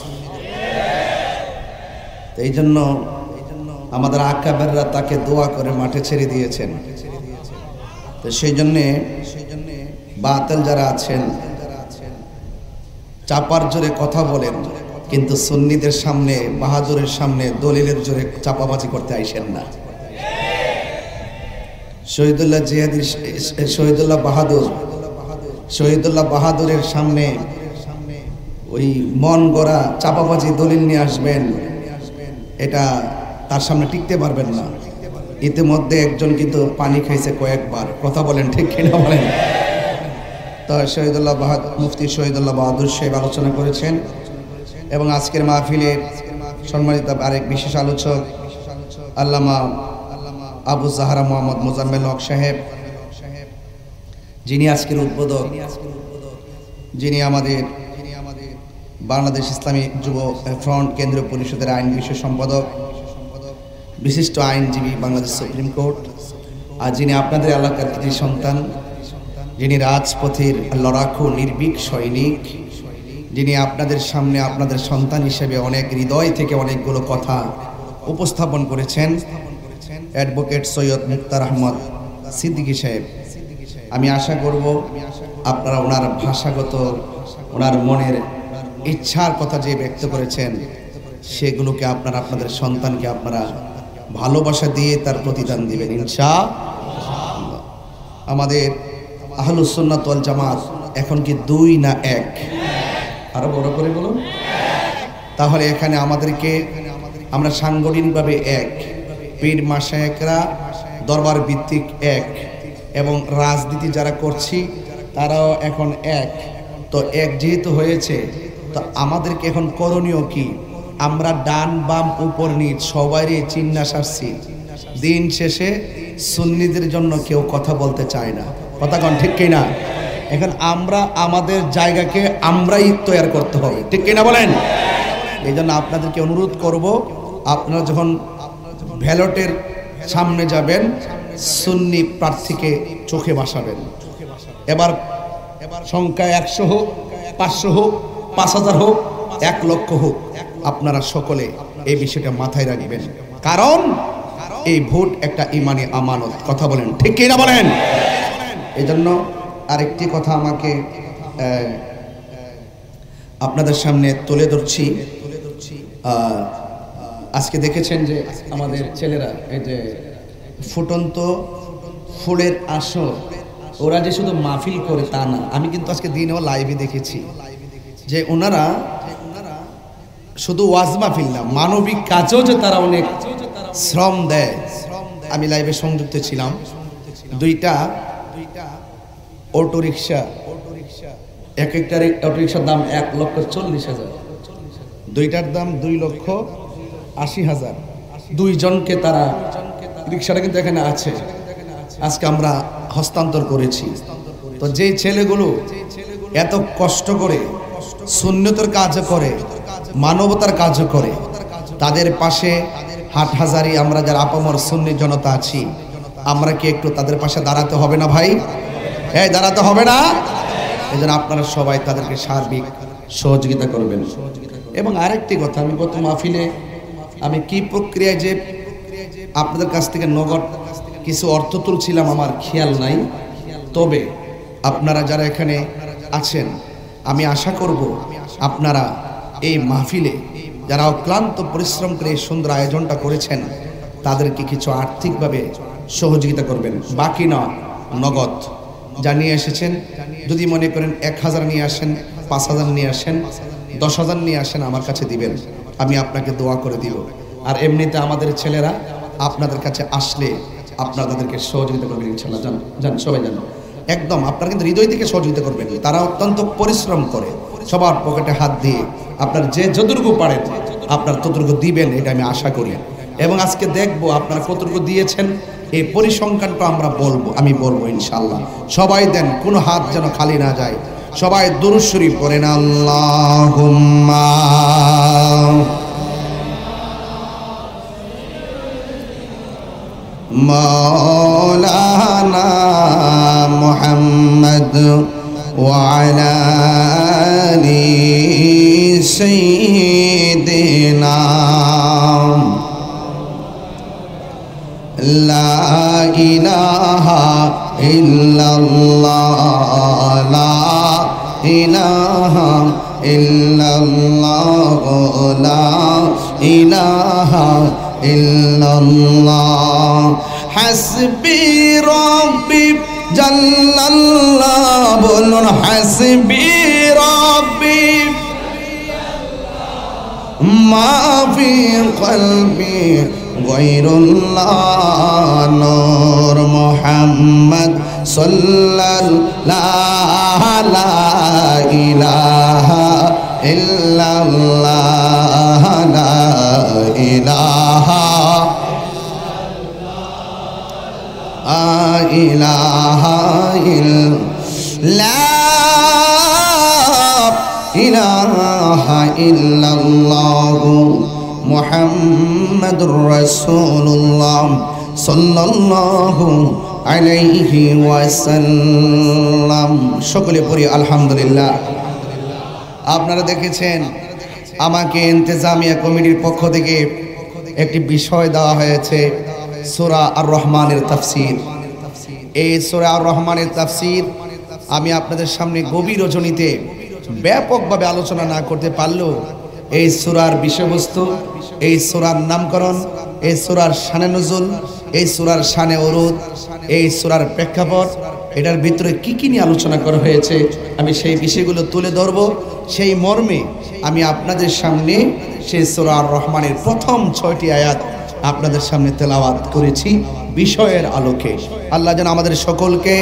এই জন্য আমাদের আকাবেররা তাকে দোয়া করে মাঠে ছেড়ে দিয়েছেন তো সেই জন্যে বাতিল যারা আছেন চাপার জোরে কথা বলেন কিন্তু সুন্নিদের সামনে বাহাদুরের সামনে দলিলের জোরে চাপাবাজি করতে আইসেন না শহীদুল্লাহ জিহাদি শহীদুল্লাহ বাহাদুরের সামনে ওই মন গড়া চাপাবাজি দলিল নিয়ে আসবেন এটা তার সামনে টিকতে পারবেন না ইতিমধ্যে একজন কিন্তু পানি খাইছে কয়েকবার কথা বলেন ঠিক কিনা বলেন তো শহীদুল্লাহ মুফতি শহীদুল্লাহ বাহাদুর সাহেব আলোচনা করেছেন এবং আজকের মাহফিলে সম্মানিত আরেক বিশেষ আলোচক আল্লামা আবু জাহরা মোহাম্মদ মোজাম্মেল হক সাহেব যিনি আজকের উদ্বোধক যিনি আমাদের বাংলাদেশ ইসলামী যুব ফ্রন্ট কেন্দ্রীয় পরিষদের আইন বিষয় সম্পাদক বিশিষ্ট আইনজীবী বাংলাদেশ সুপ্রিম কোর্ট আর যিনি আপনাদের এলাকার কৃতি সন্তান যিনি রাজপথের লড়াকু নির্ভীক সৈনিক যিনি আপনাদের সামনে আপনাদের সন্তান হিসেবে অনেক হৃদয় থেকে অনেকগুলো কথা উপস্থাপন করেছেন অ্যাডভোকেট সৈয়দ মুক্তার আহমদ সিদ্দিকী সাহেব আমি আশা করব আপনারা ওনার ভাষাগত ওনার মনের ইচ্ছার কথা যে ব্যক্ত করেছেন সেগুলোকে আপনারা আপনাদের সন্তানকে আপনারা ভালোবাসা দিয়ে তার প্রতিদান দিবেন ইনশাআল্লাহ। আমাদের আহলুস সুন্নাত ওয়াল জামাত এখন কি দুই না এক? আরো বড় করে বলুন। তাহলে এখানে আমাদেরকে আমরা সাংগঠনিকভাবে এক, পীর মাশায়েখরা দরবার ভিত্তিক এক, এবং রাজনীতি যারা করছি তারাও এখন এক। তো এক যেহেতু হয়েছে তো আমাদেরকে এখন করণীয় কি? আমরা ডান বাম উপর নিচ সবাইরে চিন্না সারছি, দিন শেষে সুন্নিদের জন্য কেউ কথা বলতে চায় না। কথা কোন ঠিক কিনা? এখন আমরা আমাদের জায়গাকে আমরাই তৈরি করতে হবে, ঠিক কিনা বলেন? এই জন্য আপনাদেরকে অনুরোধ করব, আপনারা যখন ব্যালটের সামনে যাবেন সুন্নি প্রার্থীকে চোখে বসাবেন। এবার সংখ্যা 100 হোক, 500 হোক, 5000 হোক, 1 লক্ষ হোক, আপনারা সকলে এই বিষয়টা মাথায় রাখবেন, কারণ এই ভোট একটা ইমানি আমানত। কথা বলেন ঠিক কিনা বলেন? এই জন্য আরেকটি কথা আমাকে আপনাদের সামনে তুলে ধরছি। আজকে দেখেছেন যে আমাদের ছেলেরা এই যে ফুটন্ত ফুলের আসর, ওরা যে শুধু মাহফিল করে তা না, আমি কিন্তু আজকে দিনেও লাইভে দেখেছি যে ওনারা শুধু ওয়াজ মাহফিল না, মানবিক কাজেও যে তারা অনেক শ্রম দেয়। আমি লাইভে সংযুক্ত ছিলাম, 2টা অটো রিক্সা এক একটার অটোরিকশার দাম 1,40,000, দুইটার দাম 2,80,000। দুইজনকে তারা, রিক্সাটা কিন্তু এখানে আছে, আজকে আমরা হস্তান্তর করেছি। তো যেই ছেলেগুলো এত কষ্ট করে সুন্নতের কাজ করে, মানবতার কাজ করে, তাদের পাশে হাটহাজারি আমরা যারা আপামর সুন্নি জনতা আছি, আমরা কি একটু তাদের পাশে দাঁড়াতে হবে না ভাই? এই দাঁড়াতে হবে না? এই জন্য আপনারা সবাই তাদেরকে সার্বিক সহযোগিতা করবেন। এবং আরেকটি কথা, আমি গত মাহফিলে আমি কি প্রক্রিয়ায় যে আপনাদের কাছ থেকে নগদ কিছু অর্থ তুলছিলাম আমার খেয়াল নাই। তবে আপনারা যারা এখানে আছেন, আমি আশা করব আপনারা এই মাহফিলে যারা অক্লান্ত পরিশ্রম করে এই সুন্দর আয়োজনটা করেছেন তাদেরকে কিছু আর্থিকভাবে সহযোগিতা করবেন। বাকি না, নগদ যা নিয়ে এসেছেন, যদি মনে করেন 1,000 নিয়ে আসেন, 5,000 নিয়ে আসেন, 10,000 নিয়ে আসেন, আমার কাছে দিবেন, আমি আপনাকে দোয়া করে দিব। আর এমনিতে আমাদের ছেলেরা আপনাদের কাছে আসলে আপনারা তাদেরকে সহযোগিতা করবেন ইনশাআল্লাহ। জান সবাই জান, একদম আপনারা কিন্তু হৃদয় থেকে সহযোগিতা করবেন। তারা অত্যন্ত পরিশ্রম করে, সবার পকেটে হাত দিয়ে আপনার যে যতটুকু পারেন আপনার ততটুকু দিবেন, এটা আমি আশা করি। এবং আজকে দেখবো আপনারা কতটুকু দিয়েছেন, এই পরিসংখ্যানটা আমি বলবো ইনশাআল্লাহ। সবাই দেন, কোনো হাত যেন খালি না যায়। সবাই দুরূদ শরীফ পড়েন, আল্লাহুম্মা মাওলানা মুহাম্মদ ওয়া আলা আলি সাইয়্যিদিনা লা ইলাহা ইল্লাল্লাহ, লা ইলাহা ইল্লাল্লাহ, লা ইলাহা ইল্লাল্লাহ। হাসবি রাব্বি জাল্লাল্লাহ, বলুন হাসবি রাব্বি মা ফি কলবি গায়রুল্লাহ, নূর মুহাম্মদ সাল্লাল্লাহু লা ইলাহা ইল্লাল্লাহ, লা ইলাহা ইলাহা ইলাহা ইল্লাল্লাহ মুহাম্মাদুর রাসূলুল্লাহ সাল্লাল্লাহু আলাইহি ওয়াসাল্লাম। সকলে পড়ি আলহামদুলিল্লাহ। আপনারা দেখেছেন আমাকে ইন্তেজামিয়া কমিটির পক্ষ থেকে একটি বিষয় দেওয়া হয়েছে, সূরা আর রহমানের তাফসীর। এই সূরা আর রহমানের তাফসীর আমি আপনাদের সামনে গভীর রজনীতে ব্যাপকভাবে আলোচনা না করতে পারলেও এই সূরার বিষয়বস্তু, এই সূরার নামকরণ, এই সূরার শানে নুজুল, এই সূরার শানে উরুদ, এই সূরার প্রেক্ষাপট, এটার ভিতরে কি কি নিয়ে আলোচনা করা হয়েছে আমি সেই বিষয়গুলো তুলে ধরব। সেই মর্মে আমি আপনাদের সামনে সেই সূরা আর রহমানের প্রথম 6টি আয়াত আপনাদের সামনে তেলাওয়াত করেছি বিষয়ের আলোকে। আল্লাহ যেন আমাদের সকলকে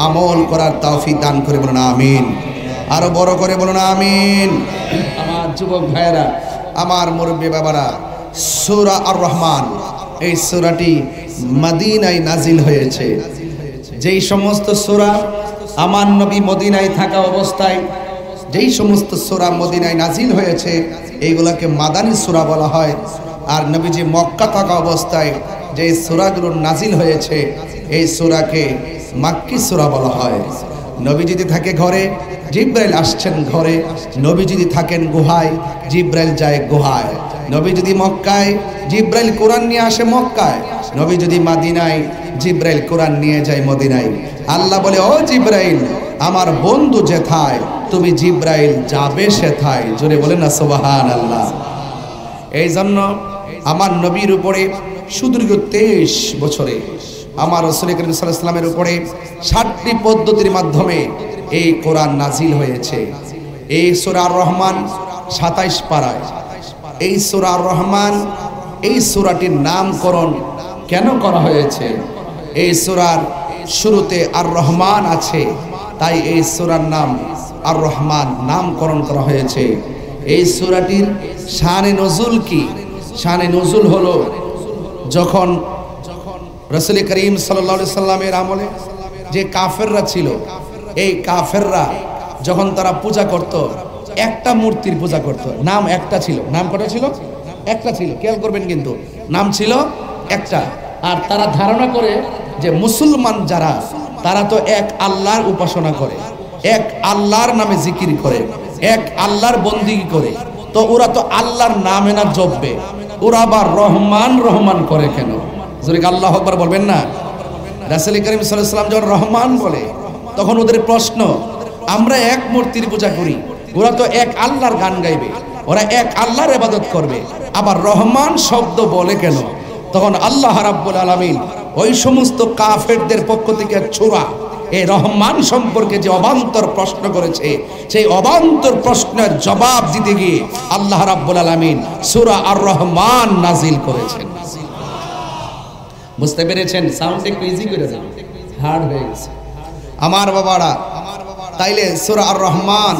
আমল করার তৌফিক দান করে, বলুন আমিন। আরো বড় করে বলুন আমিন। আমার যুবক ভাইয়েরা, আমার মুরব্বী বাবারা, সূরা আর রহমান এই সূরাটি মদিনায় নাজিল হয়েছে। যেই সমস্ত সূরা আমার নবী মদিনায় থাকা অবস্থায়, যেই সমস্ত সূরা মদিনায় নাজিল হয়েছে এইগুলোকে মাদানী সূরা বলা হয়। আর নবীজি মক্কা থাকা অবস্থায় যে সূরাগুলো নাজিল হয়েছে এই সূরাকে মাক্কি সূরা বলা হয়। নবী যদি থাকে ঘরে, জিব্রাইল আসছেন ঘরে। নবী যদি থাকেন গুহায়, জিব্রাইল যায় গুহায়। নবী যদি মক্কায়, জিব্রাইল কোরআন নিয়ে আসে মক্কায়। নবী যদি মদিনায়, জিব্রাইল কোরআন নিয়ে যায় মদিনায়। আল্লাহ বলে, ও জিব্রাইল, আমার বন্ধু যেথায় তুমি জিব্রাইল যাবে সেথায়। জোরে বলে না সুবহানাল্লাহ। এই জন্য আমার নবীর উপরে সুদীর্ঘ 23 বছরে আমার রাসূল করিম সাল্লাল্লাহু আলাইহি ওয়াসাল্লামের উপরে 60টি পদ্ধতির মাধ্যমে এই কোরআন নাজিল হয়েছে। এই সূরা আর রহমান 27 পারায়। এই সূরা আর রহমান, এই সূরাটির নামকরণ কেন করা হয়েছে? এই সূরার শুরুতে আর রহমান আছে, তাই এই সূরার নাম আর রহমান নামকরণ করা হয়েছে। এই সূরাটির শানে নজুল কি? শানে নজুল হলো যখন রাসূল করিম সাল্লাল্লাহু আলাইহি সাল্লামের আমলে যে কাফেররা ছিল, এই কাফেররা যখন তারা পূজা করত, একটা মূর্তির পূজা করত, নাম একটা ছিল। নাম কটা ছিল? একটা ছিল, খেয়াল করবেন কিন্তু, নাম ছিল একটা। আর তারা ধারণা করে যে মুসলমান যারা, তারা তো এক আল্লাহর উপাসনা করে, এক আল্লাহর নামে জিকির করে, এক আল্লাহর বন্দিগি করে, তো ওরা তো আল্লাহর নামে না জপবে, ওরা আবার রহমান রহমান করে কেন? যদি আল্লাহু আকবার বলবেন না? রাসূল করিম সাল্লাল্লাহু আলাইহি ওয়াসাল্লাম যখন রহমান বলে, তখন ওদের প্রশ্ন, আমরা এক মূর্তির পূজা করি, ওরা তো এক আল্লাহর গান গাইবে, ওরা এক আল্লাহর ইবাদত করবে, আবার রহমান শব্দ বলে কেন? তখন আল্লাহ রাব্বুল আলামিন ওই সমস্ত কাফেরদের পক্ষ থেকে ছোড়া এই রহমান সম্পর্কে যে অবান্তর প্রশ্ন করেছে, সেই অবান্তর প্রশ্নের জবাব দিতে গিয়ে আল্লাহ রাব্বুল আলামিন সূরা আর রহমান নাজিল করেছেন। বুঝতে পেরেছেন? সাউন্ড একটু ইজি করে দেন, হার্ড হয়ে গেছে আমার বাবারা। তাইলে সূরা আর রহমান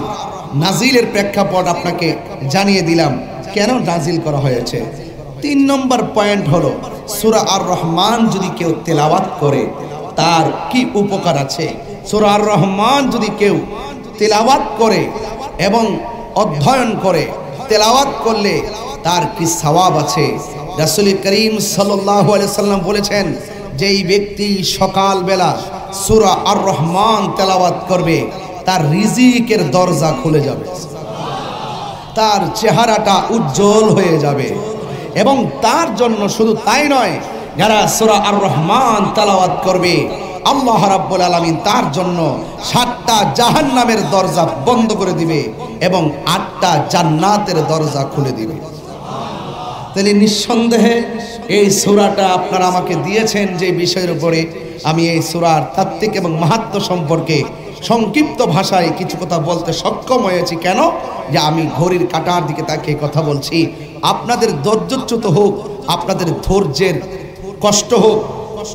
নাজিলের প্রেক্ষাপট আপনাকে জানিয়ে দিলাম কেন নাজিল করা হয়েছে। 3 নম্বর পয়েন্ট হলো, সূরা আর রহমান যদি কেউ তেলাওয়াত করে তার কি উপকার আছে। সূরা আর রহমান যদি কেউ তেলাওয়াত করে এবং অধ্যয়ন করে, তেলাওয়াত করলে তার কি সওয়াব আছে। রাসূল করিম সাল্লাল্লাহু আলাইহি সাল্লাম বলেছেন, যেই ব্যক্তি সকালবেলা সূরা আর রহমান তেলাওয়াত করবে, তার রিজিকের দরজা খুলে যাবে, তার চেহারাটা উজ্জ্বল হয়ে যাবে। এবং তার জন্য শুধু তাই নয়, যারা সূরা আর রহমান তেলাওয়াত করবে, আল্লাহ রাব্বুল আলামিন তার জন্য 7টা জাহান্নামের দরজা বন্ধ করে দিবে এবং 8টা জান্নাতের দরজা খুলে দিবে। তাহলে নিঃসন্দেহে এই সূরাটা আপনারা আমাকে দিয়েছেন যে বিষয়ের উপরে আমি এই সূরার তাত্ত্বিক এবং মাহাত্ম্য সম্পর্কে সংক্ষিপ্ত ভাষায় কিছু কথা বলতে সক্ষম হয়েছি। কেন? যে আমি ঘড়ির কাঁটার দিকে তাকিয়ে কথা বলছি। আপনাদের ধৈর্যচ্যুত হোক, আপনাদের ধৈর্যের কষ্ট হোক,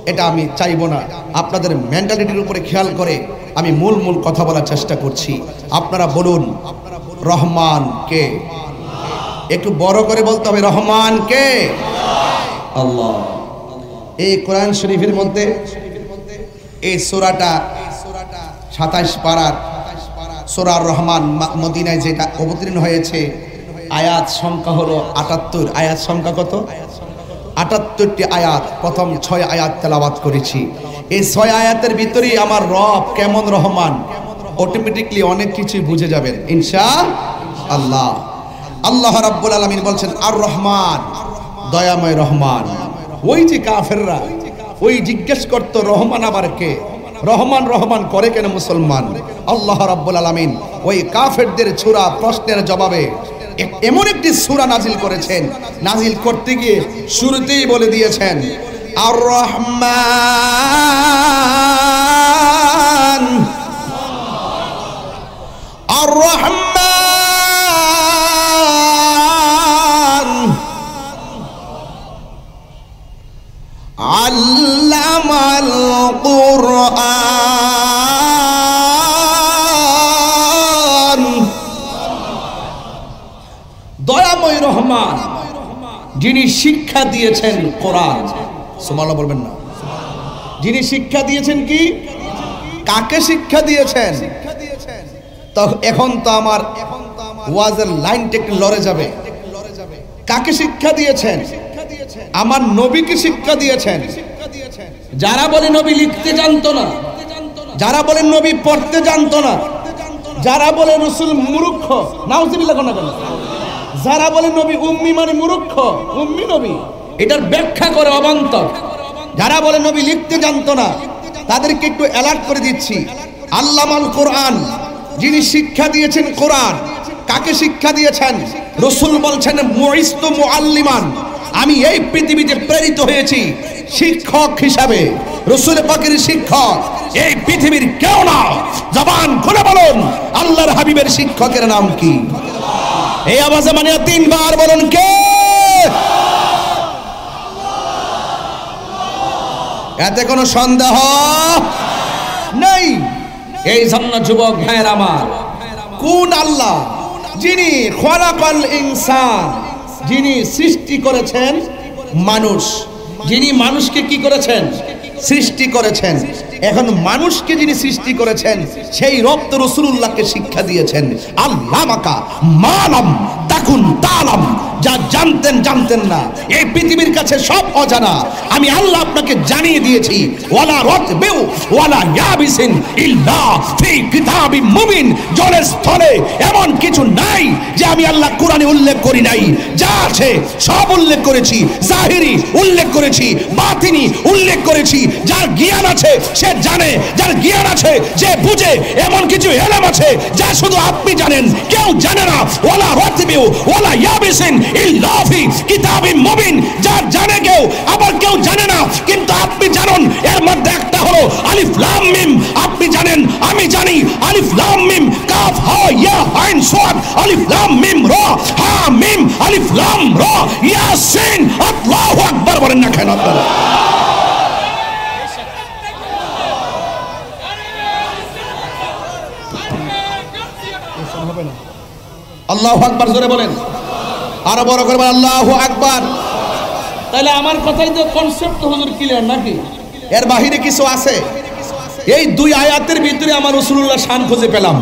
এটা আমি চাইবো না। আপনাদের মেন্টালিটির উপরে খেয়াল করে আমি মূল কথা বলার চেষ্টা করছি। আপনারা বলুন, রহমান কে? একটু বড় করে বলতে হবে, রহমান কে? আল্লাহ। এই কোরআন শরীফের মধ্যে এই সূরাটা 27 পারার সূরা আর রহমান মদিনায় যেটা অবতীর্ণ হয়েছে, আয়াত সংখ্যা হলো 78। আয়াত সংখ্যা কত? 78টি আয়াত। প্রথম 6 আয়াত তেলাওয়াত করেছি। এই 6 আয়াতের ভিতরেই আমার রব কেমন রহমান অটোমেটিকলি অনেক কিছুই বুঝে যাবেন ইনশাআল্লাহ। আল্লাহ রাব্বুল আলামিন বলছেন আর রহমান, দয়াময় রহমান। ওই যে কাফেররা ওই জিজ্ঞেস করতো, রহমান আবার কে? রহমান রহমান করে কেন মুসলমান? আল্লাহ রাব্বুল আলামিন ওই কাফেরদের ছোড়া প্রশ্নের জবাবে এমন একটি সূরা নাজিল করেছেন, নাজিল করতে গিয়ে শুরুতেই বলে দিয়েছেন আর রহমান, আর রহমান আল্লামাল কুরআন। দয়াময় রহমান যিনি শিক্ষা দিয়েছেন কোরআন। সুবহানাল্লাহ বলবেন না? যিনি শিক্ষা দিয়েছেন কি? কাকে শিক্ষা দিয়েছেন? তো এখন তো আমার ওয়াজের লাইনটা একটু লড়ে যাবে। কাকে শিক্ষা দিয়েছেন? আমার নবীকে শিক্ষা দিয়েছেন। যারা বলে নবী লিখতে জানতো না, যারা বলে নবী পড়তে জানতো না, যারা বলে রাসূল মূর্খ, নাউজুবিল্লাহ কোন কেন, যারা বলে নবী উম্মি মানে মূর্খ, উম্মি নবী, এটার ব্যাখ্যা করে অবান্তর। যারা বলে নবী লিখতে জানতো না, তাদেরকে একটু অ্যালার্ট করে দিচ্ছি। আল্লামাল কোরআন, যিনি শিক্ষা দিয়েছেন কোরআন। কাকে শিক্ষা দিয়েছেন? রাসূল বলছেন মুইস্তু মুআল্লিমান, আমি এই পৃথিবীতে প্রেরিত হয়েছি শিক্ষক হিসাবে। রাসূল পাকের শিক্ষক এই পৃথিবীর কেউ না। জবান খুলে বলুন, আল্লাহর হাবিবের শিক্ষকের নাম কি? এই আওয়াজে মানে 3 বার বলুন, কে? এতে কোনো সন্দেহ নেই। এই জন্য যুবক ভাইয়ের আমার, কোন আল্লাহ যিনি খলাকাল ইনসান, যিনি সৃষ্টি করেছেন মানুষ, যিনি মানুষকে কি করেছেন? সৃষ্টি করেছেন। এখন মানুষকে যিনি সৃষ্টি করেছেন সেই রব তো রাসূলুল্লাহকে শিক্ষা দিয়েছেন, আল্লামাকা মালাম তাকুন তালাম, যা জানতেন না, এই পৃথিবীর কাছে সব অজানা আমি আল্লাহ আপনাকে জানিয়ে দিয়েছি। ওয়ালা রাতবিউ ওয়ালা ইয়াবিসিন ইল্লা ফি কিতাবিম মুবিন, জলের স্থলে এমন কিছু নাই যে আমি আল্লাহ কোরআনে উল্লেখ করি নাই। যা আছে সব উল্লেখ করেছি, জাহিরি উল্লেখ করেছি, বাতিনি উল্লেখ করেছি। যার জ্ঞান আছে সে জানে, যার জ্ঞান আছে যে বুঝে। এমন কিছু এলেম আছে যা শুধু আপনি জানেন, কেউ জানে না। ওয়ালা রাতবিউ ওয়ালা ইয়াবিসিন ইল্লা ফি কিতাবিম মুবিন, যা জানে কেউ, আবার কেউ জানে না, কিন্তু আপনি জানেন। এর মধ্যে একটা হলো আলিফ লাম মিম, আপনি জানেন, আমি জানি। আলিফ লাম মিম কাফ হা ইয়া আইন সাদ, আলিফ লাম মিম রা হা মিম, আলিফ লাম রা ইয়াসিন। আল্লাহু আকবার বলেন না কেন আপনারা? আল্লাহু আকবার জোরে বলেন, আরো বড় করে বলেন আল্লাহু আকবার। তাহলে আমার কথাই তো কনসেপ্ট হুজুর ক্লিয়ার নাকি? এর বাহিরে কিছু আছে? এই দুই আয়াতের ভিতরে আমার রাসূলুল্লাহ শান খুঁজে পেলাম।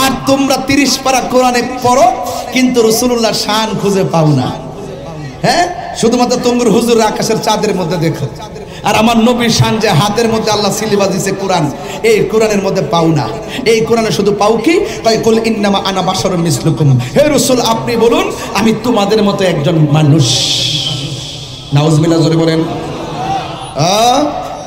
আর তোমরা 30 পারা কোরআনে পড়ো কিন্তু রাসূলুল্লাহ শান খুঁজে পাও না। হ্যাঁ, শুধুমাত্র তোমরা হুজুর আকাশের চাঁদের মধ্যে দেখো, আর আমার নবীর শান যে হাতের মধ্যে আল্লাহ সিলেবাস দিয়েছে কোরআন, এই কোরআনের মধ্যে পাও না। এই কোরআনে শুধু পাও কি? তাই কুল ইন্নামা আনা বাশারুম মিসলুকুম, হে রাসূল আপনি বলুন আমি তোমাদের মতো একজন মানুষ। নাউজুবিল্লাহ জোরে বলেন।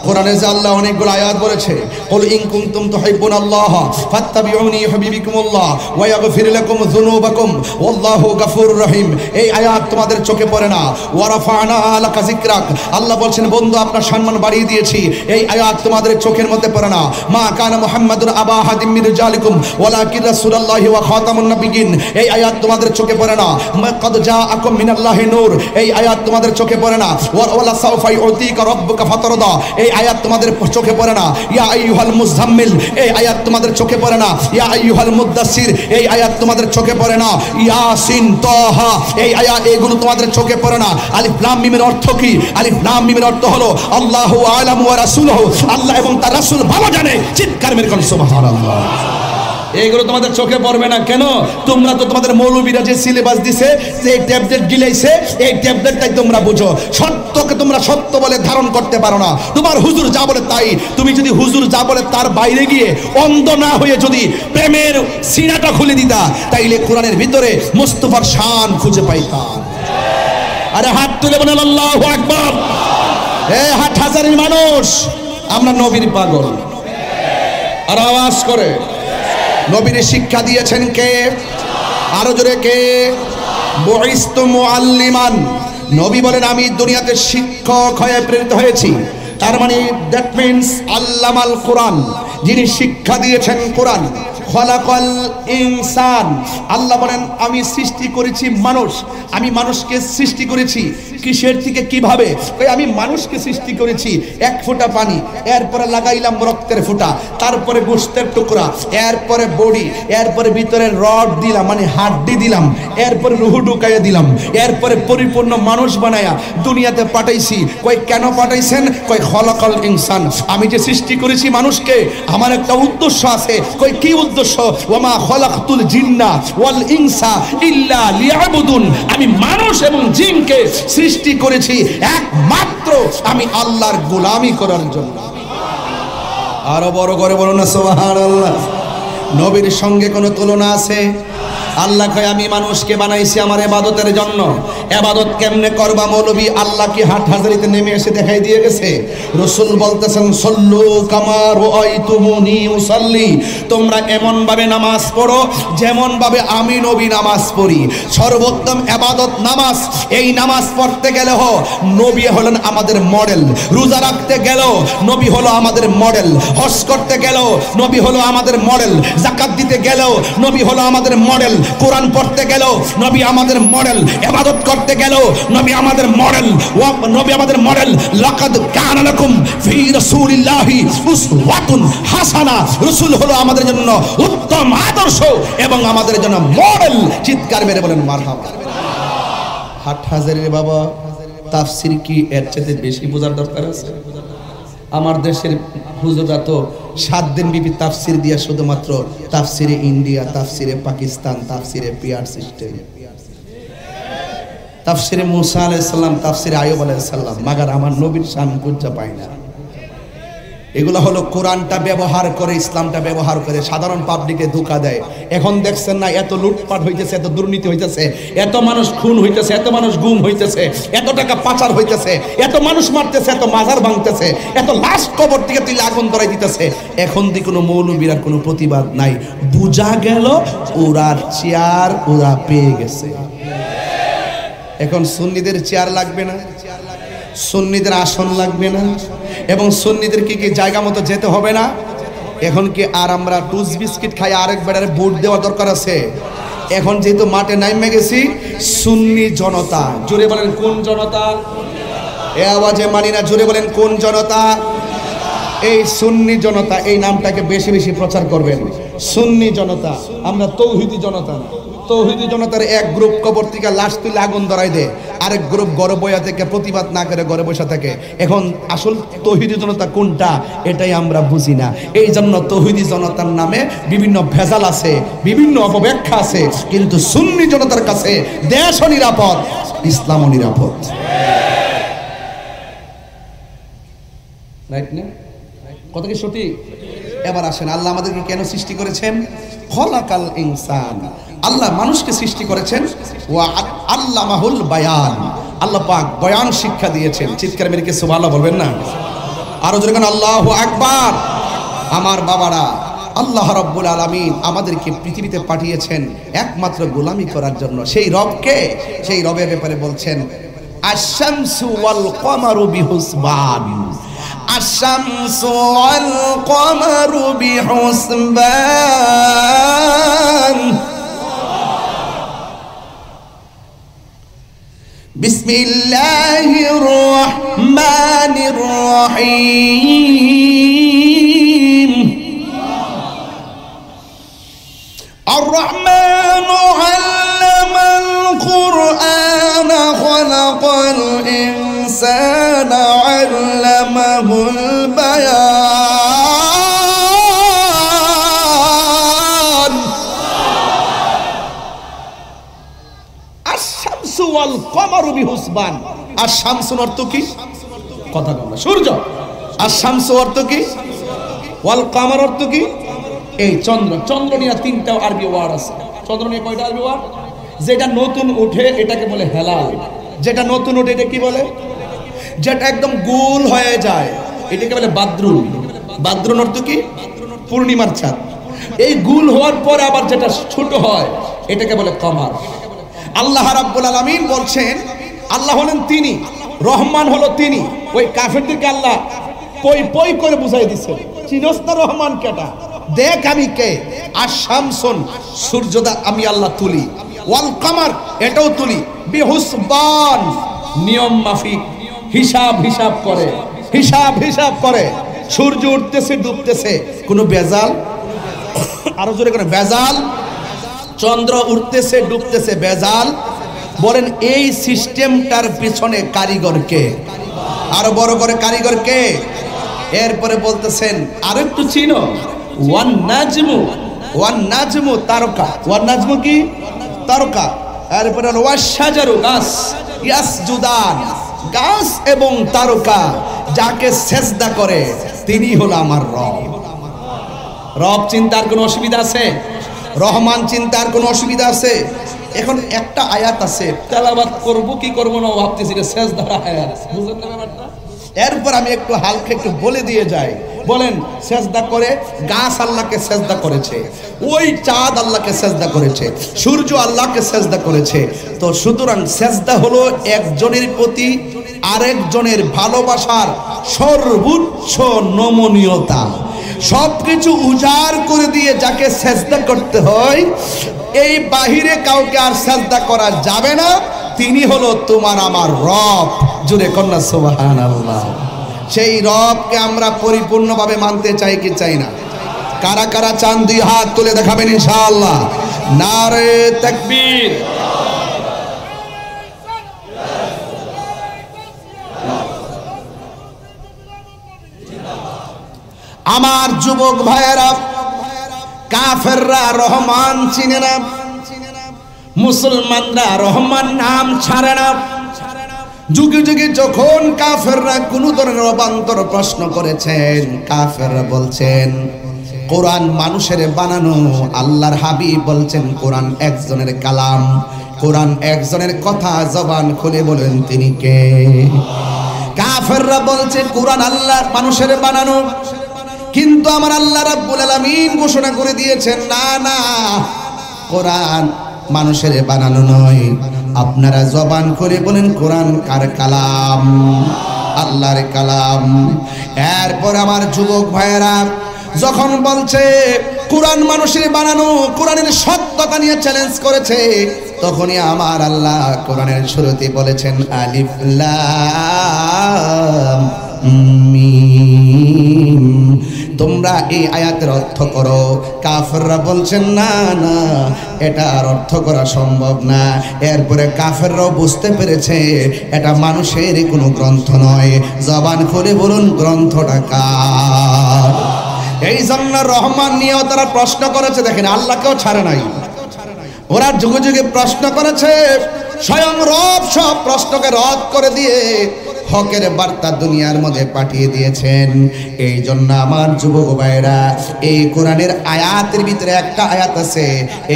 কোরআনে যে আল্লাহ অনেকগুলো আয়াত বলেছে, কুল ইন কুনতুম তুহিব্বুনাল্লাহ ফাত্তাবিউনি ইউহিব্বুকুমুল্লাহ ওয়া ইয়াগফির লাকুম যুনুবাকুম ওয়াল্লাহু গফুরুর রহিম। এই আয়াত তোমাদের চোখে পড়ে না? ওয়া রাফা'না লাকা যিকরাক, আল্লাহ বলছেন বন্ধু আপনার সম্মান বাড়িয়ে দিয়েছি। এই আয়াত তোমাদের চোখের মধ্যে পড়ে না? মা কানা মুহাম্মাদুন আবা আহাদিম মিন রিজালিকুম ওয়ালাকিন রাসূলুল্লাহি ওয়া খাতামুন নাবিয়্যিন, এই আয়াত তোমাদের চোখে পড়ে না? মাকাদ জাআকুম মিনাল্লাহি নূর, এই আয়াত তোমাদের চোখে পড়ে না? ওয়ালা সাউফা ইউতিকা রাব্বুকা ফাতারদা, এই আয়াত তোমাদের চোখে পড়ে না? ইয়া আইয়ুহাল মুযাম্মিল, এই আয়াত তোমাদের চোখে পড়ে না? ইয়া আইয়ুহাল মুদ্দাসসির, এই আয়াত তোমাদের চোখে পড়ে না? ইয়াসিন তাহা, এই আয়াত এগুলো তোমাদের চোখে পড়ে না? আলিফ লাম মিমের অর্থ কি? আলিফ লাম মিমের অর্থ হলো আল্লাহু আ'লামু ওয়া রাসূলুহু, আল্লাহ এবং তার রাসূল ভালো জানে। চিৎকার মেরে কোন সুবহানাল্লাহ। এইগুলো তোমাদের চোখে পড়বে না কেন? তোমরা তো তোমাদের মৌলবীরা যে সিলেবাস দিছে, যে ট্যাবলেট গিলাইছে, এই ট্যাবলেটটাই তোমরা বুঝো। সত্যকে তোমরা সত্য বলে ধারণ করতে পারো না। তোমার হুজুর যা বলে তাই। তুমি যদি হুজুর যা বলে তার বাইরে গিয়ে অন্ধ না হয়ে যদি প্রেমের সিনাটা খুলে দিতা, তাইলে কোরআনের ভিতরে মুস্তাফার শান খুঁজে পাইতাম। আরে হাত তুলে বলেন আল্লাহু আকবার। হাট হাজারের মানুষ আমরা নবীর পাগল। আর আওয়াজ করে নবীর শিক্ষা দিয়েছেন কে? আরো জোরে কে? বুইস্তু মুআল্লিমান, নবী বলেন আমি দুনিয়াতে শিক্ষক হয়ে প্রেরিত হয়েছি। তার মানে দ্যাট মিন্স আল্লামাল কোরআন, যিনি শিক্ষা দিয়েছেন কোরআন। খলাকাল ইনসান, আল্লাহ বলেন আমি সৃষ্টি করেছি মানুষ। আমি মানুষকে সৃষ্টি করেছি কিসের থেকে, কিভাবে? আমি মানুষকে সৃষ্টি করেছি এক ফোঁটা পানি, এরপরে লাগাইলাম রক্তের ফোঁটা, তারপরে গোশতের টুকরা, এরপরে বডি, এরপরে ভিতরে রড দিলাম মানে হাড্ডি দিলাম, এরপরে রুহু ঢুকাইয়া দিলাম, এরপরে পরিপূর্ণ মানুষ বানায়া দুনিয়াতে পাঠাইছি। কই কেন পাঠাইছেন? কই খলাকাল ইনসান, আমি যে সৃষ্টি করেছি মানুষকে আমার একটা উদ্দেশ্য আছে। কই কি উদ্দেশ্য? ওয়ামা খলাকতুল জিন্না ওয়াল ইনসা ইল্লা লিয়াবুদুন, আমি মানুষ এবং জিনকে সৃষ্টি করেছি একমাত্র আমি আল্লাহর গোলামি করার জন্য। আরো বড় করে বলো না সুবহানাল্লাহ। নবীর সঙ্গে কোনো তুলনা আছে? আল্লাহ কয় আমি মানুষকে বানাইছি আমার ইবাদতের জন্য। ইবাদত কেমনে করবা মৌলবী? আল্লাহ কি হাট হাজারিতে নেমে এসে দেখাই দিয়ে গেছে? রাসূল বলতেছেন সল্লু কামা রাআইতুমুনি উসাল্লি, তোমরা এমন ভাবে নামাজ পড়ো যেমন ভাবে আমি নবী নামাজ পড়ি। সর্বোত্তম ইবাদত নামাজ। এই নামাজ পড়তে গেলে নবী হলেন আমাদের মডেল, রোজা রাখতে গেল নবী হলো আমাদের মডেল, হজ করতে গেল নবী হলো আমাদের মডেল, যাকাত দিতে গেল নবী হলো আমাদের মডেল, মডেল, কোরআন পড়তে গেল নবী আমাদের মডেল, ইবাদত করতে গেল নবী আমাদের মডেল, নবী আমাদের মডেল। লাকাদ কানা লাকুম ফি রাসূলিল্লাহি উসওয়াতুন হাসানা, রাসূল হলো আমাদের জন্য উত্তম আদর্শ এবং আমাদের জন্য মডেল। চিৎকার মেরে বলেন মারহাবা। হাটহাজারীর বাবা, তাফসীর কি এর চেয়ে বেশি বোঝার দরকার আছে? আমার দেশের হুজুররা তো 7 দিন বিবি তাফসীর দিয়া শুধুমাত্র তাফসীরে ইন্ডিয়া, তাফসীরে পাকিস্তান, তাফসীরে পিআর সিস্টেম, তাফসীরে মুসা আলাইহিস সালাম, তাফসীরে আইয়ুব আলাইহিস সালাম, মাগার আমার নবীর শান বুঝা পায় না। এগুলো হলো কোরআনটা ব্যবহার করে, ইসলামটা ব্যবহার করে সাধারণ পাবলিকে ধোঁকা দেয়। এখন দেখছেন না এত লুটপাট হইতেছে, এত দুর্নীতি হইতেছে, এত মানুষ খুন হইতেছে, এত মানুষ গুম হইতেছে, এত টাকা পাচার হইতেছে, এত মানুষ মারতেছে, এত মাজার ভাঙতেছে, এত লাশ কবর থেকে তুই আগুন ধরাই দিতেছে। এখন দি কোনো মৌলবীর কোনো প্রতিবাদ নাই, বুঝা গেল ওরা চেয়ার ওরা পেয়ে গেছে। এখন সুন্নিদের চেয়ার লাগবে না, সুন্নিদের আসন লাগবে না, এবং সুন্নিদের কি জায়গা মতো যেতে হবে না। এখন কি আর আমরা টুস বিস্কিট খাই আরেক বেড়ারে ভোট দেওয়া দরকার আছে? এখন যেহেতু মাঠে নাইমে গেছি, সুন্নি জনতা, জোরে বলেন কোন জনতা? এ আওয়াজে মানি না, জোরে বলেন কোন জনতা? এই সুন্নি জনতা, এই নামটাকে বেশি বেশি প্রচার করবেন। সুন্নি জনতা, আমরা তৌহিদি জনতা না। তৌহিদি জনতার এক গ্রুপ কবর থেকে লাশ তুলে আগুন ধরাই দেয়, আরেক গ্রুপ ঘরে বসে থেকে প্রতিবাদ না করে ঘরে বসে থাকে। এখন আসল তৌহিদি জনতা কোনটা এটাই আমরা বুঝি না। এই জন্য তৌহিদি জনতার নামে বিভিন্ন ভেজাল আছে, বিভিন্ন অপব্যাখ্যা আছে, কিন্তু সুন্নি জনতার কাছে দেশও নিরাপদ, ইসলামও নিরাপদ। রাইট না? কথা কি সঠিক? এবার আসেন, আল্লাহ আমাদেরকে কেন সৃষ্টি করেছেন? খলাকাল ইনসান, আল্লাহ মানুষকে সৃষ্টি করেছেন। ওয়া আল্লামাহুল বায়ান, আল্লাহ পাক বয়ান শিক্ষা দিয়েছেন। চিৎকার মেরে কি সুবহানাল্লাহ বলবেন না? আরো জোরে বলেন আল্লাহু আকবার। আমার বাবারা, আল্লাহ রাব্বুল আলামিন আমাদেরকে পৃথিবীতে পাঠিয়েছেন একমাত্র গোলামি করার জন্য। সেই রবকে, সেই রবের ব্যাপারে বলছেন আশ-শামসু ওয়াল কমারু বিহুসবান, আশ-শামসু ওয়াল কমারু বিহুসবান। বিসমিল্লাহির রহমানির রহিম। আর-রহমানু আল্লামাল কুরআনা খালাকাল ইনসানা আল্লামাহুল বায়ান। আশ-শামসু ওয়াল কমারু বিহুসবান। আশ-শামসুর অর্থ কি? কথা বলা, সূর্য। আশ-শামসু অর্থ কি? ওয়াল কমার অর্থ কি? এই চন্দ্র। চন্দ্র নিয়ে 3টা আরবি ওয়ার্ড আছে। চন্দ্র নিয়ে কয়টা আরবি ওয়ার্ড? যেটা নতুন উঠে এটাকে বলে হেলাল। যেটা নতুন উঠে এটা কি বলে? যেটা একদম গোল হয়ে যায় এটাকে বলে বাদরুন। বাদরুন অর্থ কি? পূর্ণিমার চাঁদ। এই গোল হওয়ার পর আবার যেটা ছোট হয় এটাকে বলে কমার। আল্লাহ রাব্বুল আলামিন বলছেন আল্লাহ হলেন তিনি, রহমান হলো তিনি। ওই কাফেরদেরকে আল্লাহ পই পই করে বুঝাই দিচ্ছে, চিনস না রহমান কেটা? দেখ আমি কে। আশ-শামসুন, সূর্যদা আমি আল্লাহ তুলি, ওয়াল কামার এটাও তুলি, বিহুসবান নিয়ম মাফিক, হিসাব হিসাব করে, হিসাব হিসাব করে। সূর্য উঠতেছে ডুবতেছে, কোনো বেজাল? আরো জোরে করে বেজাল? চন্দ্র উঠতেছে ডুবতেছে, বেজাল? বলেন এই সিস্টেমটার পিছনে কারিগর কে? আরো বড় করে কারিগর কে? এরপরে বলতেছেন আর একটু চিনো, ওয়ান নাজমু, ওয়ান নাজমু তারকা। ওয়ান নাজমু কি? তারকা। এরপরে ওয়াশ-শাজারু গাছ, ইয়াসজুদান গাছ এবং তারকা যাকে সেজদা করে তিনি হলো আমার রব। রব চিন্তার কোনো অসুবিধা আছে? রহমান চিন্তার কোনো অসুবিধা আছে? এখন একটা আয়াত আছে, তেলাওয়াত করব কি করব না ভাবতেছি, সেজদার আয়াত, বুঝলেন না ব্যাপারটা? এরপর আমি একটু হালকা একটু বলে দিয়ে যাই। বলেন সেজদা করে গাছ আল্লাহকে সেজদা করেছে, ওই চাঁদ আল্লাহকে সেজদা করেছে, সূর্য আল্লাহকে সেজদা করেছে। তো সুতরাং সেজদা হলো একজনের প্রতি আরেকজনের ভালোবাসার সর্বোচ্চ নমনীয়তা। সবকিছু উজাড় করে দিয়ে যাকে সেজদা করতে হয়, এই বাহিরে কাউকে আর সেজদা করা যাবে না, তিনি হলো তোমার আমার রব। জুড়ে কন্যা সুবহানাল্লাহ। সেই রবকে আমরা পরিপূর্ণভাবে মানতে চাই কি চাই না? কারা কারা চান দুই হাত তুলে দেখাবেন ইনশাআল্লাহ। নারে তাকবীর। আমার যুবক ভাইয়েরা, কাফেররা রহমান চিনে না, মুসলমানরা রহমান নাম ছাড়ে না। যুগে যুগে যখন কাফেররা কোন ধরনের অবান্তর প্রশ্ন করেছেন, কাফেররা বলছেন কোরআন মানুষের বানানো, আল্লাহর হাবিব বলছেন কোরআন একজনের কালাম, কোরআন একজনের কথা, জবান খুলে বলেন তিনি কে? কাফেররা বলছে কোরআন আল্লাহ মানুষের বানানো, কিন্তু আমার আল্লাহ রাব্বুল আলামিন ঘোষণা করে দিয়েছেন না না, কোরআন মানুষের বানানো নয়। আপনারা জবান করে বলেন কোরআন কার কালাম? আল্লাহর কালাম। এরপর আমার যুবক ভাইয়েরা যখন বলছে কোরআন মানুষের বানানো, কোরআনের সত্যতা নিয়ে চ্যালেঞ্জ করেছে, তখনই আমার আল্লাহ কোরআনের শুরুতে বলেছেন আলিফ লাম মিম। তোমরা এই আয়াতের অর্থ করো। কাফেররা বলছেন না না, এটার অর্থ করা সম্ভব না। এরপরে কাফেররাও বুঝতে পেরেছে এটা মানুষের কোনো গ্রন্থ নয়। জবান খুলে বলুন গ্রন্থটা কার? এই জন্য রহমান নিয়েও তারা প্রশ্ন করেছে। দেখেন আল্লাহকেও ছাড়ে নাই, ওরা যুগে যুগে প্রশ্ন করেছে, স্বয়ং রব সব প্রশ্নকে রদ করে দিয়ে হকের বার্তা দুনিয়ার মধ্যে পাঠিয়ে দিয়েছেন। এই জন্য আমার যুবক ভাইরা, এই কোরআনের আয়াতের ভিতরে একটা আয়াত আছে,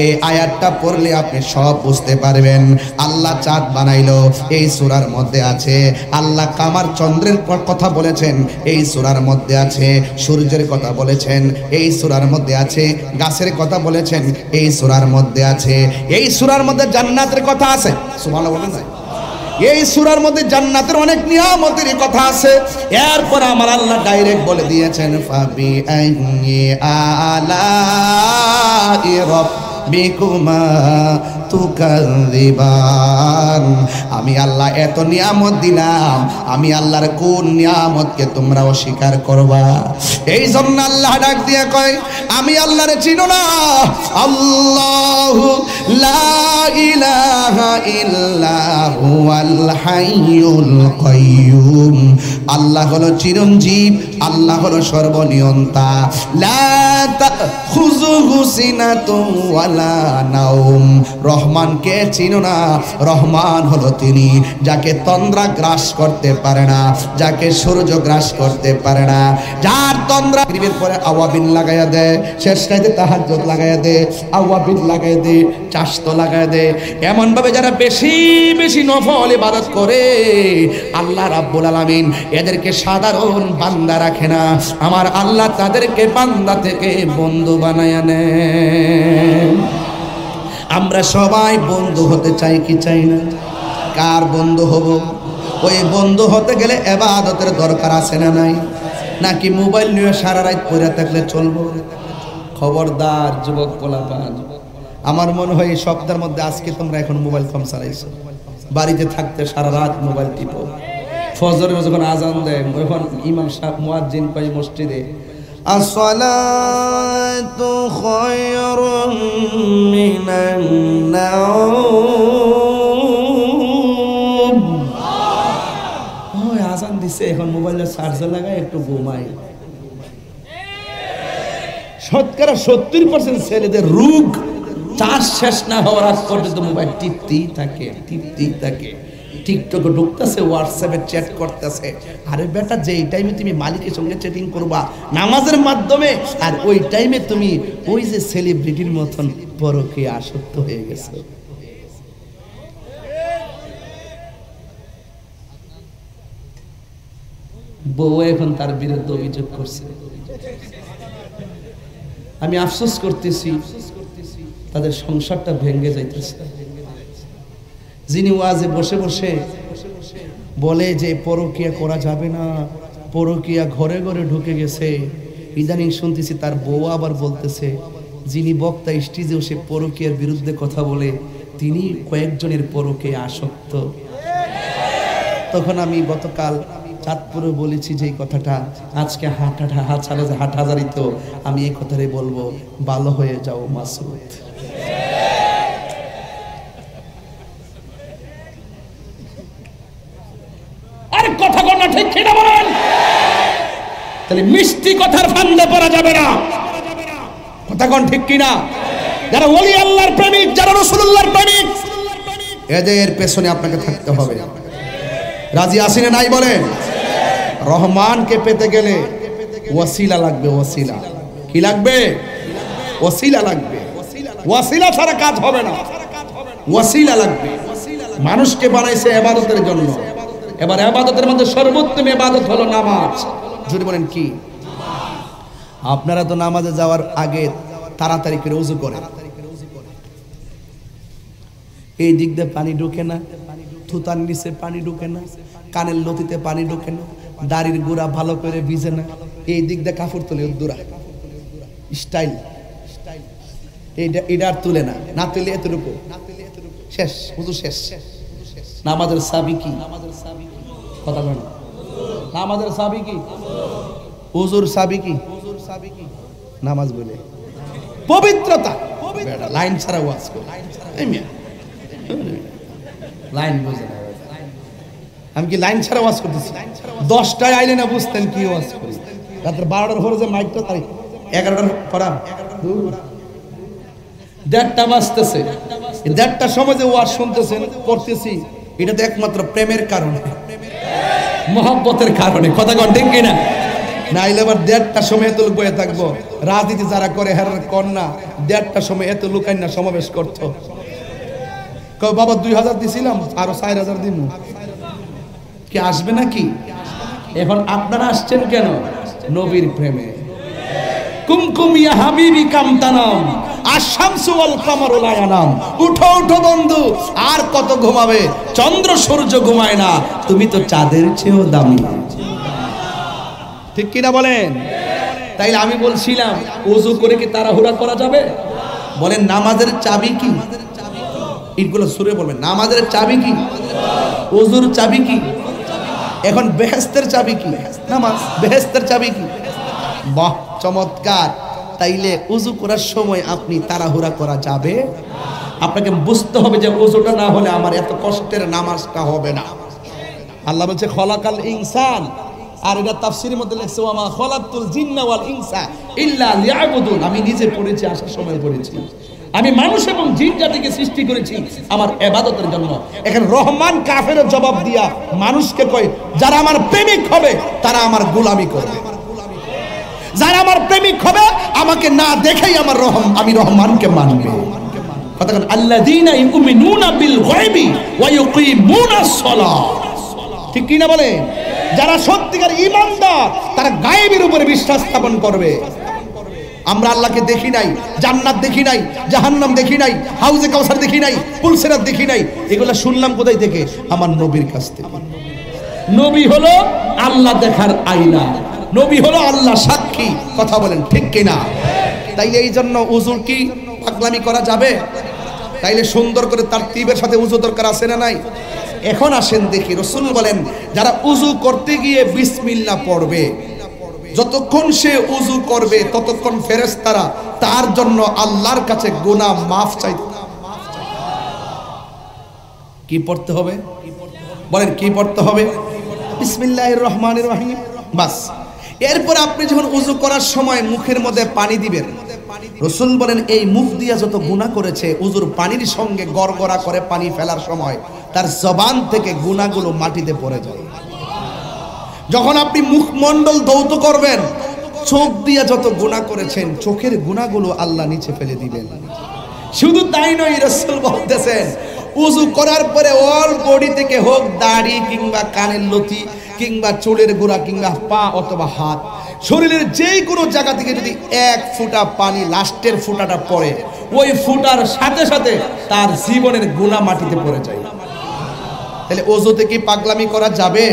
এই আয়াতটা পড়লে আপনি সব বুঝতে পারবেন। আল্লাহ চাঁদ বানাইলো, এই সূরার মধ্যে আছে। আল্লাহ কামার চন্দ্রের কথা বলেছেন, এই সূরার মধ্যে আছে। সূর্যের কথা বলেছেন, এই সূরার মধ্যে আছে। গাছের কথা বলেছেন, এই সূরার মধ্যে আছে। এই সূরার মধ্যে জান্নাতের কথা আছে। সুবহানাল্লাহ বলেন না? এই সূরার মধ্যে জান্নাতের অনেক নিয়ামতের কথা আছে। এরপর আমার আল্লাহ ডাইরেক্ট বলে দিয়েছেন ফাবি আইনি আলাই রাব্বিকুমা তুকাযিবান। আমি আল্লাহ এত নিয়ামত দিলাম, আমি আল্লাহর কোন নিয়ামতকে তোমরা অস্বীকার করবা? এই জন্য আল্লাহ ডাক দিয়ে কয় আমি আল্লাহরে চিনো না? আল্লাহু লা ইলাহা ইল্লা হুয়াল হাইয়ুল কাইয়ুম। আল্লাহ হলো চিরঞ্জীব, আল্লাহ হলো সর্বনিয়ন্তা। লা তাখুযুহু সিনাতুন ওয়ালা নাওম। রহমানকে চিনো না? রহমান হলো তিনি যাকে তন্দ্রা গ্রাস করতে পারে না, যাকে সূর্য গ্রাস করতে পারে না, যার তন্দ্রা গ্রীবের পরে আওয়াবিন লাগাইয়া দেয়, শেষ রাতে তাহাজ্জুদ লাগাইয়া দেয়, আওয়াবিন লাগাইয়া দেয়, চাশত লাগাইয়া দেয়। এমন ভাবে যারা বেশি বেশি নফল ইবাদত করে, আল্লাহ রাব্বুল আলামিন এদেরকে সাধারণ বান্দা রাখে না। আমার আল্লাহ তাদেরকে বান্দা থেকে বন্ধু বানায়া নেয়। আমরা সবাই বন্ধু হতে চাই কি চাই না? কার বন্ধু হব? ওই বন্ধু হতে গেলে ইবাদতের দরকার আছে না নাই? নাকি মোবাইল নিয়ে সারা রাত পড়ে থাকলে চলবো? খবরদার যুবক পোলাপান, আমার মনে হয় এই সপ্তাহের মধ্যে আজকে তোমরা এখন মোবাইল কম চালাইছো। বাড়িতে থাকতে সারা রাত মোবাইল টিপো। ফজরের যখন আজান দেয়, যখন ইমাম সাহেব মুয়াজ্জিন কয় মসজিদে আসসালাতু খায়রুম মিনান নাওম, ওই আজান দিছে, এখন মোবাইলের চার্জার লাগায় একটু ঘুমাই। শতকরা 70% ছেলেদের রোগ চার্জ শেষ না হওয়ার আগ পর্যন্ত মোবাইল টিপতেই থাকে, টিপতেই থাকে। টিকটকে ঢুকতেছে, হোয়াটসঅ্যাপে চ্যাট করতেছে। আরে বেটা, যেই টাইমে তুমি মালিকের সঙ্গে চ্যাটিং করবা নামাজের মাধ্যমে, আর ওই টাইমে তুমি ওই যে সেলিব্রিটির মতন পরকীয়া আসক্ত হয়ে গেছো। বউ এখন তার বিরুদ্ধে অভিযোগ করছে। আমি আফসোস করতেছি, তাদের সংসারটা ভেঙে যাইতেছে। যিনি ওয়াজে বসে বসে বলে যে পরকীয়া করা যাবে না, পরকীয়া ঘরে ঘরে ঢুকে গেছে, ইদানিং শুনতেছি তার বউ আবার বলতেছে যিনি বক্তা স্টেজেও সে পরকীয়ার বিরুদ্ধে কথা বলে তিনি কয়েকজনের পরকে আসক্ত। তখন আমি গতকাল চাঁদপুরে বলেছি যে এই কথাটা আজকে হাটহাজারিত আমি এই কথাটাই বলবো, ভালো হয়ে যাও মাসুদ। আর কথা কোন ঠিক কিনা বলেন? তাহলে মিষ্টি কথার ফান্দে পড়া যাবে না। কথা কোন ঠিক কিনা? যারা ওলি আল্লাহর প্রেমিক, যারা রাসূলুল্লাহর প্রেমিক, এদের পেছনে আপনাকে থাকতে হবে। রাজি আছেন না নাই বলেন? রহমানকে পেতে গেলে ওয়াসিলা লাগবে। ওয়াসিলা কি লাগবে? ওয়াসিলা লাগবে। ওয়াসিলা ছাড়া কাজ হবে না। ওয়াসিলা লাগবে। মানুষকে বানাইছে ইবাদতের জন্য। এবার ইবাদতের মধ্যে সর্বোত্তম ইবাদত হলো নামাজ। যদি বলেন কি? আপনারা তো নামাজে যাওয়ার আগে তাড়াতাড়ি করে ওযু করেন। এই দিক দিয়ে পানি ঢোকে না, থুতার নিচে পানি ঢোকে না, কানের লতিতে পানি ঢোকে না, দাড়ির গোড়া ভালো করে ভিজে না, এই দিক দিয়ে কাপড় তুলে উদ্দুরা স্টাইল এটা আর তুলে না, না তুলে এতটুকু শেষ, ওযু শেষ। নামাজের চাবি কি? কথা বলেন। নামাজের চাবি কি? ওযুর চাবি কি? নামাজ বলে পবিত্রতা। লাইন ছাড়া ওয়াজ করে লাইন বোঝে না। আমি কি লাইন ছাড়া ওয়াজ করতেছি? 10টায় আইলে না বুঝতেন কি ওয়াজ করি। রাত্রে 12টার পরে যে মাইকটা তাই 11টার পড়া 1:30টা বাজতেছে। 1:30টার সময় যে ওয়াজ শুনতেছেন করতেছি, এটা তো একমাত্র প্রেমের কারণে, মহব্বতের কারণে। কথা কন ঠিক কিনা? নাইলে আবার 1:30টার সময় এত লোক বয়ে থাকবো। রাজনীতি যারা করে হের কন্যা 1:30টার সময় এত লোক না সমাবেশ করতো। বাবা 2000 দিছিলাম, আরো 4000 দিব। কি আসবে নাকি? এখন আপনারা আসছেন কেন? নবীর প্রেমে। কুমকুম ইয়া হাবিবি কামতানাম আশ-শামসু ওয়াল কামারু লা ইয়ানাম। উঠো উঠো বন্ধু, আর কত ঘুমাবে? চন্দ্র সূর্য ঘুমায় না, তুমি তো চাঁদের চেয়েও দামি। ঠিক কিনা বলেন? তাইলে আমি বলছিলাম ওযু করে কি তাড়াহুড়া করা যাবে? বলেন নামাজের চাবি কি? এগুলো সুরে বলবেন। নামাজের চাবি কি? ওযুর চাবি কি? এখন বেহেশতের চাবি কি? নামাজ। বেহেশতের চাবি কি? বাহ, চমৎকার। তাইলে ওযু করার সময় আপনি তাড়াহুড়া করা যাবে? আপনাকে বুঝতে হবে যে ওযুটা না হলে আমার এত কষ্টের নামাজটা হবে না। আল্লাহ বলছে খলাকাল ইনসান, আর এটা তাফসীরের মধ্যে লেখছে ওয়া মা খলাকতুল জিন্না ওয়াল ইনসা ইল্লা লিয়াবুদুন। আমি নিজে পড়েছি, আসার সময় পড়েছি, আমি মানুষ এবং জিন জাতিকে সৃষ্টি করেছি আমার ইবাদতের জন্য। এখন রহমান কাফেরের জবাব দিয়া মানুষকে কয় যারা আমার প্রেমিক হবে তারা আমার গোলামি করবে, যারা আমার প্রেমিক হবে আমাকে না দেখেই আমি রহমানকে মানবে। কথা বলেন আল্লাযীনা ইউমিনুনা বিল গায়বি ওয়া ইউকিমুনাস সালাহ। ঠিক কি না বলেন? যারা সত্যিকার ঈমানদার তারা গায়েবের উপরে বিশ্বাস স্থাপন করবে। আমরা আল্লাহকে দেখি নাই, জান্নাত দেখি নাই, জাহান্নাম দেখি নাই, হাউজে কাউসার দেখি নাই, পুলসিরাত দেখি নাই। এগুলা শুনলাম কোথায় থেকে? আমার নবীর কাছ থেকে। নবী হলো আল্লাহ দেখার আয়না, নবী হলো আল্লাহ সাক্ষী। কথা বলেন ঠিক কিনা? তাই এই জন্য ওযুর কি পাগলামি করা যাবে? তাইলে সুন্দর করে তারতিবের সাথে ওযু দরকার আছে না নাই? এখন আসেন দেখি রাসূল বলেন যারা ওযু করতে গিয়ে বিসমিল্লাহ পড়বে, যতক্ষণ সে ওযু করবে ততক্ষণ ফেরেশতারা তার জন্য আল্লাহর কাছে গুনাহ মাফ চাইতে। কি পড়তে হবে? বলেন কি পড়তে হবে? বিসমিল্লাহির রহমানির রহিম। বাস। এরপর আপনি যখন ওযু করার সময় মুখের মধ্যে পানি দিবেন, রাসূল বলেন এই মুখ দিয়া যত গুনাহ করেছে ওযুর পানির সঙ্গে গড়গড়া করে পানি ফেলার সময় তার জবান থেকে গুনাহগুলো মাটিতে পড়ে যায়। যখন আপনি মুখমণ্ডল ধৌত করবেন, চোখ দিয়া যত গুনাহ করেছেন চোখের গুনাহগুলো আল্লাহ নিচে ফেলে দিবেন। শুধু তাই নয়, রাসূল বলতেছেন ওযু করার পরে অল বডি থেকে হোক, দাড়ি কিংবা কানের লতি কিংবা চুলের গোড়া কিংবা পা অথবা হাত, শরীরের যে কোনো জায়গা থেকে যদি এক ফোঁটা পানি লাস্টের ফোঁটাটা পড়ে, ওই ফোঁটার সাথে সাথে তার জীবনের গুনাহ মাটিতে পড়ে যায়। তাহলে ওযুতে কি পাগলামি করা যাবে?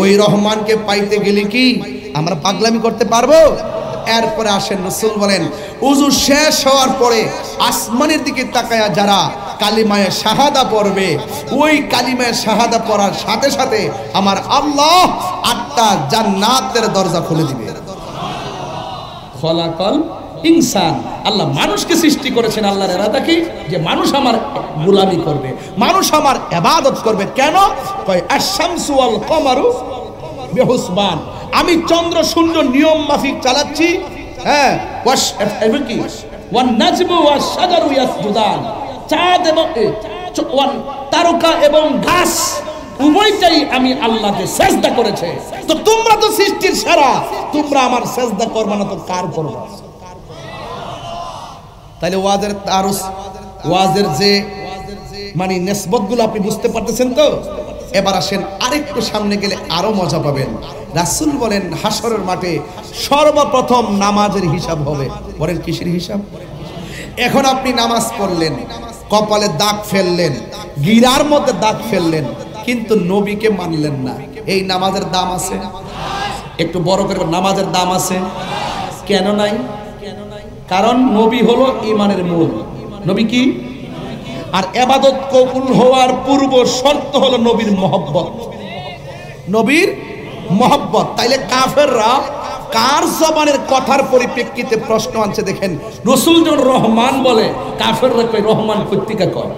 ওই রহমানকে পাইতে গেলে কি আমরা পাগলামি করতে পারবো? এরপরে আসেন রাসূল বলেন ওযু শেষ হওয়ার পরে আসমানের দিকে তাকায়া যারা কালিমায়ে শাহাদা পড়বে, ওই কালিমায়ে শাহাদা পড়ার সাথে সাথে আমার আল্লাহ 8টা জান্নাতের দরজা খুলে দিবে। খলাকাল ইনসান, আল্লাহ মানুষকে সৃষ্টি করেছেন আল্লাহর ইরাদা কি যে মানুষ আমার গোলামি করবে, মানুষ আমার ইবাদত করবে। কেন? কয় আশ-শামসু ওয়াল কমারু বিহুসবান, আমি চন্দ্র সূর্য নিয়ম মাফিক চালাচ্ছি। হ্যাঁ, এবং কি ওয়ান নাজমু ওয়াশ শাজারু ইয়াসজুদান, চাঁদ এবং তারকা এবং ঘাস উভয়টাই আমি আল্লাহকে সেজদা করেছে। তো তোমরা তো সৃষ্টির সেরা, তোমরা আমার সেজদা করবে না তো কার করবে? তাহলে ওয়াজের যে মানে নিসবতগুলো আপনি বুঝতে পারতেছেন তো? এবার আসেন আরেকটু সামনে গেলে আরো মজা পাবেন। রাসূল বলেন হাশরের মাঠে সর্বপ্রথম নামাজের হিসাব হবে। বলেন কিসের হিসাব? এখন আপনি নামাজ পড়লেন, কপালে দাগ ফেললেন, গিরার মধ্যে দাগ ফেললেন, কিন্তু নবীকে মানলেন না, এই নামাজের দাম আছে? একটু বড় করে নামাজের দাম আছে? কেন নাই? কারণ নবী হলো ঈমানের মূল। নবী কি? আর ইবাদত কবুল হওয়ার পূর্ব শর্ত হলো নবীর মহব্বত। নবীর মহব্বত। তাইলে কাফেররা কার জবানের কথার পরিপ্রেক্ষিতে প্রশ্ন আনছে দেখেন। রাসূল যখন রহমান বলে, কাফেররা কয় রহমান কর্তিকা কয়,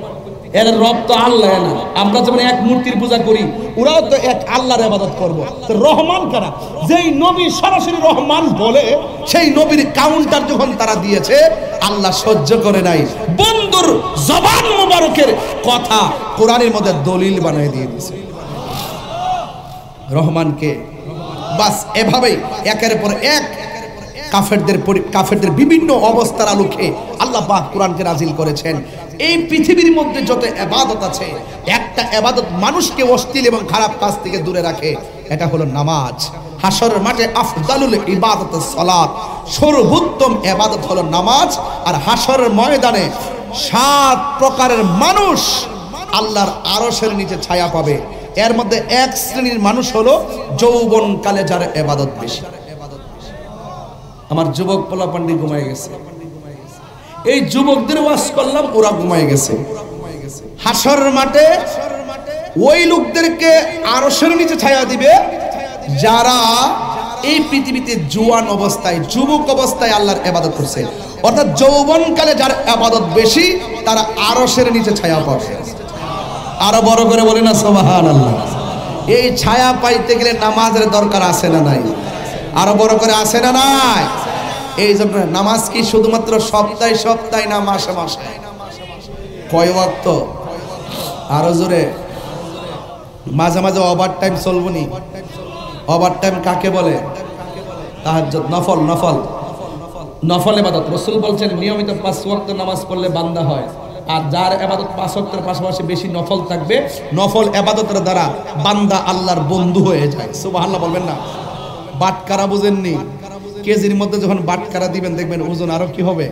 এর রব তো আল্লাহ না। আমরা যেমন এক মূর্তির পূজা করি, ওরাও তো এক আল্লাহর ইবাদত করব। তো রহমান কারা? যেই নবী সরাসরি রহমান বলে, সেই নবীর কাউন্টার যখন তারা দিয়েছে, আল্লাহ সহ্য করে নাই, বন্ধুর জবান মুবারকের কথা কোরআনের মধ্যে দলিল বানিয়ে দিয়ে দিয়েছে রহমানকে। বাস এভাবেই একের পর এক কাফেরদের বিভিন্ন অবস্থার আলোকে আল্লাহ পাক কোরআনকে নাজিল করেছেন। এই পৃথিবীর মধ্যে যত ইবাদত আছে, একটা ইবাদত মানুষকে অশ্লীল এবং খারাপ কাজ থেকে দূরে রাখে, এটা হলো নামাজ। হাশরের মাঠে আফদালুল ইবাদতুস সালাত, সর্বোত্তম ইবাদত হলো নামাজ। আর হাশরের ময়দানে 7 প্রকারের মানুষ আল্লাহর আরশের নিচে ছায়া পাবে। এর মধ্যে এক শ্রেণীর মানুষ হলো যৌবনকালে যার ইবাদত বেশি। আমার যুবক পোলাপান্ডি ঘুমায় গেছে, এই যুবকদের ওয়াজ করলাম, ওরা ঘুমায় গেছে। হাশরের মাঠে ওই লোকদেরকে আরশের নিচে ছায়া দিবে যারা এই পৃথিবীতে জোয়ান অবস্থায়, যুবক অবস্থায় আল্লাহর ইবাদত করছে। অর্থাৎ যৌবনকালে যার ইবাদত বেশি, তারা আরশের নিচে ছায়া পাবে। আরো বড় করে বলি না সুবহানাল্লাহ। এই ছায়া পাইতে গেলে নামাজের দরকার আছে না নাই? আরো বড় করে আছে না নাই? এই জন্য নামাজ কি শুধুমাত্র সপ্তাহে সপ্তাহে না মাসে মাসে? কয় ওয়াক্ত? আরো জোরে। মাঝে মাঝে ওভার টাইম চলবনি। ওভার টাইম কাকে বলে? তাহাজ্জুদ, নফল। নফল ইবাদত। রাসূল বলছেন নিয়মিত 5 ওয়াক্ত নামাজ পড়লে বান্দা হয়। আর যার ইবাদত 5 ওয়াক্তের পাশাপাশি বেশি নফল থাকবে, নফল ইবাদতের দ্বারা বান্দা আল্লাহর বন্ধু হয়ে যায়। সুবহানাল্লাহ বলবেন না? বাটকারা বুঝেননি? কেজির মধ্যে যখন বাটকারা দিবেন, দেখবেন ওজন আরো কি হবে?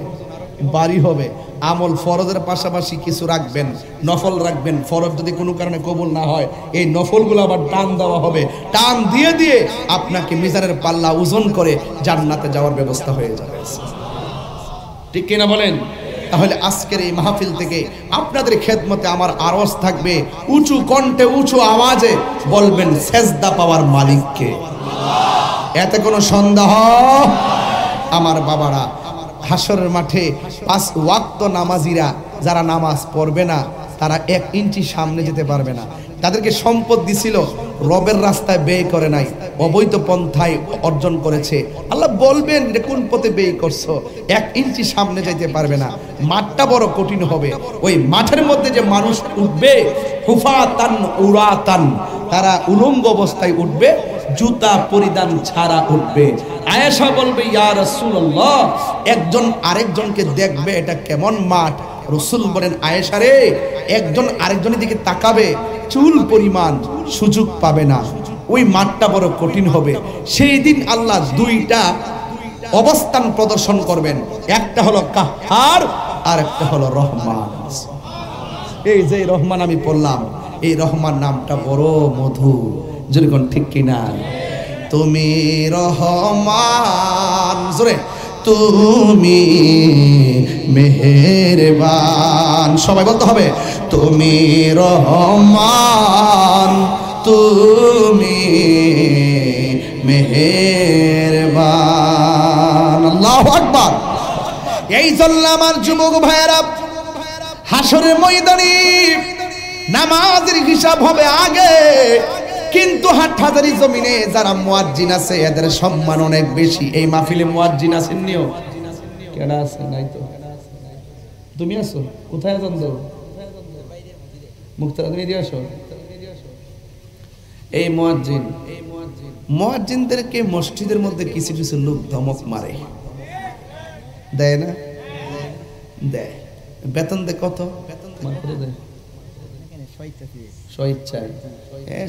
বাড়ি হবে। আমল ফরজের পাশাপাশি কিছু রাখবেন, নফল রাখবেন। ফরজ যদি কোনো কারণে কবুল না হয়, এই নফলগুলো আবার টান দেওয়া হবে। টান দিয়ে দিয়ে আপনাকে মিজানের পাল্লা ওজন করে জান্নাতে যাওয়ার ব্যবস্থা হয়ে যাবে। ঠিক কিনা বলেন? তাহলে আজকের এই মাহফিল থেকে আপনাদের খেদমতে আমার আরজ থাকবে, উঁচু কণ্ঠে উঁচু আওয়াজে বলবেন সেজদা পাওয়ার মালিককে। এতে কোনো সন্দেহ? আমার বাবারা, হাশরের মাঠে 5 ওয়াক্ত নামাজিরা যারা নামাজ পড়বে না, তারা 1 ইঞ্চি সামনে যেতে পারবে না। তাদেরকে সম্পদ দিছিল, রবের রাস্তায় ব্যয় করে নাই, অবৈধ পন্থায় অর্জন করেছে। আল্লাহ বলবেন এটা কোন পথে ব্যয় করছো? 1 ইঞ্চি সামনে যাইতে পারবে না। মাঠটা বড় কঠিন হবে। ওই মাঠের মধ্যে যে মানুষ উঠবে, হুফাতান উরাতান, তারা উলঙ্গ অবস্থায় উঠবে, জুতা পরিধান ছাড়া উঠবে। আয়েশা বলবে ইয়া রাসূলুল্লাহ, একজন আরেকজনকে দেখবে, এটা কেমন মাঠ? রাসূল বলেন আয়েশা রে, একজন আরেকজনের দিকে তাকাবে, চুল পরিমাণ সুযোগ পাবে না। ওই মাঠটা বড় কঠিন হবে। সেই দিন আল্লাহ 2টা অবস্থান প্রদর্শন করবেন, একটা হলো কাহ্হার আর একটা হলো রহমান। এই যে রহমান আমি পড়লাম, এই রহমান নামটা বড় মধু। যেরকম ঠিক কিনা? তুমি রহমান, জোরে তুমি মেহেরবান। সবাই বলতে হবে তুমি রহমান, তুমি মেহেরবান। আল্লাহু আকবার। এই জন্য আমার যুবক ভাইয়েরা, হাসরের ময়দানে নামাজের হিসাব হবে আগে, কিন্তু হাটহাজারী জমিনে যারা মুয়াজ্জিন আছে এদের সম্মান অনেক বেশি। এই মাহফিলে মুয়াজ্জিন আছেন নিও? কেডা আছে? নাই তো। তুমি আছো? কোথায় আছেন? তো মুক্তারা তুমি দিয়ে আসো। এই মুয়াজ্জিনদেরকে মসজিদের মধ্যে কিছু কিছু লোক ধমক মারে, দেয় না? দেয়। বেতন দেয় কত? স্বইচ্ছায়।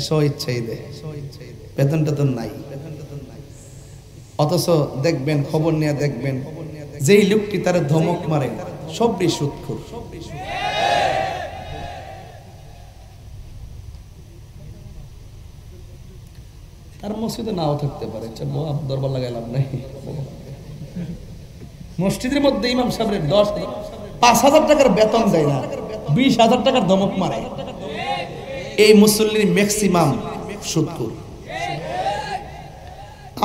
স্বইচ্ছাই দেয়, বেতনটা তো নাই। অথচ দেখবেন, খবর নিয়ে দেখবেন, যেই লোকটি তার ধমক মারে সবই সুদখোর। তার মসজিদে নাও থাকতে পারে, দরবার লাগাই লাভ নাই। মসজিদের মধ্যে ইমাম সাহেবের 5,000 টাকার বেতন দেয় না, 20,000 টাকার ধমক মারে। এই মুসল্লির ম্যাক্সিমাম সুদখোর।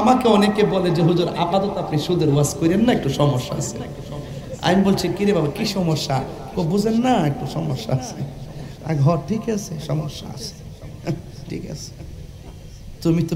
আমাকে অনেকে বলে যে হুজুর আপাতত আপনি সুদের ওয়াজ করেন না, একটু সমস্যা আছে। আমি বলছি কিরে বাবা কি সমস্যা? বুঝেন না একটু সমস্যা আছে। ঘর ঠিক আছে, সমস্যা আছে। ঠিক আছে, তুমি তো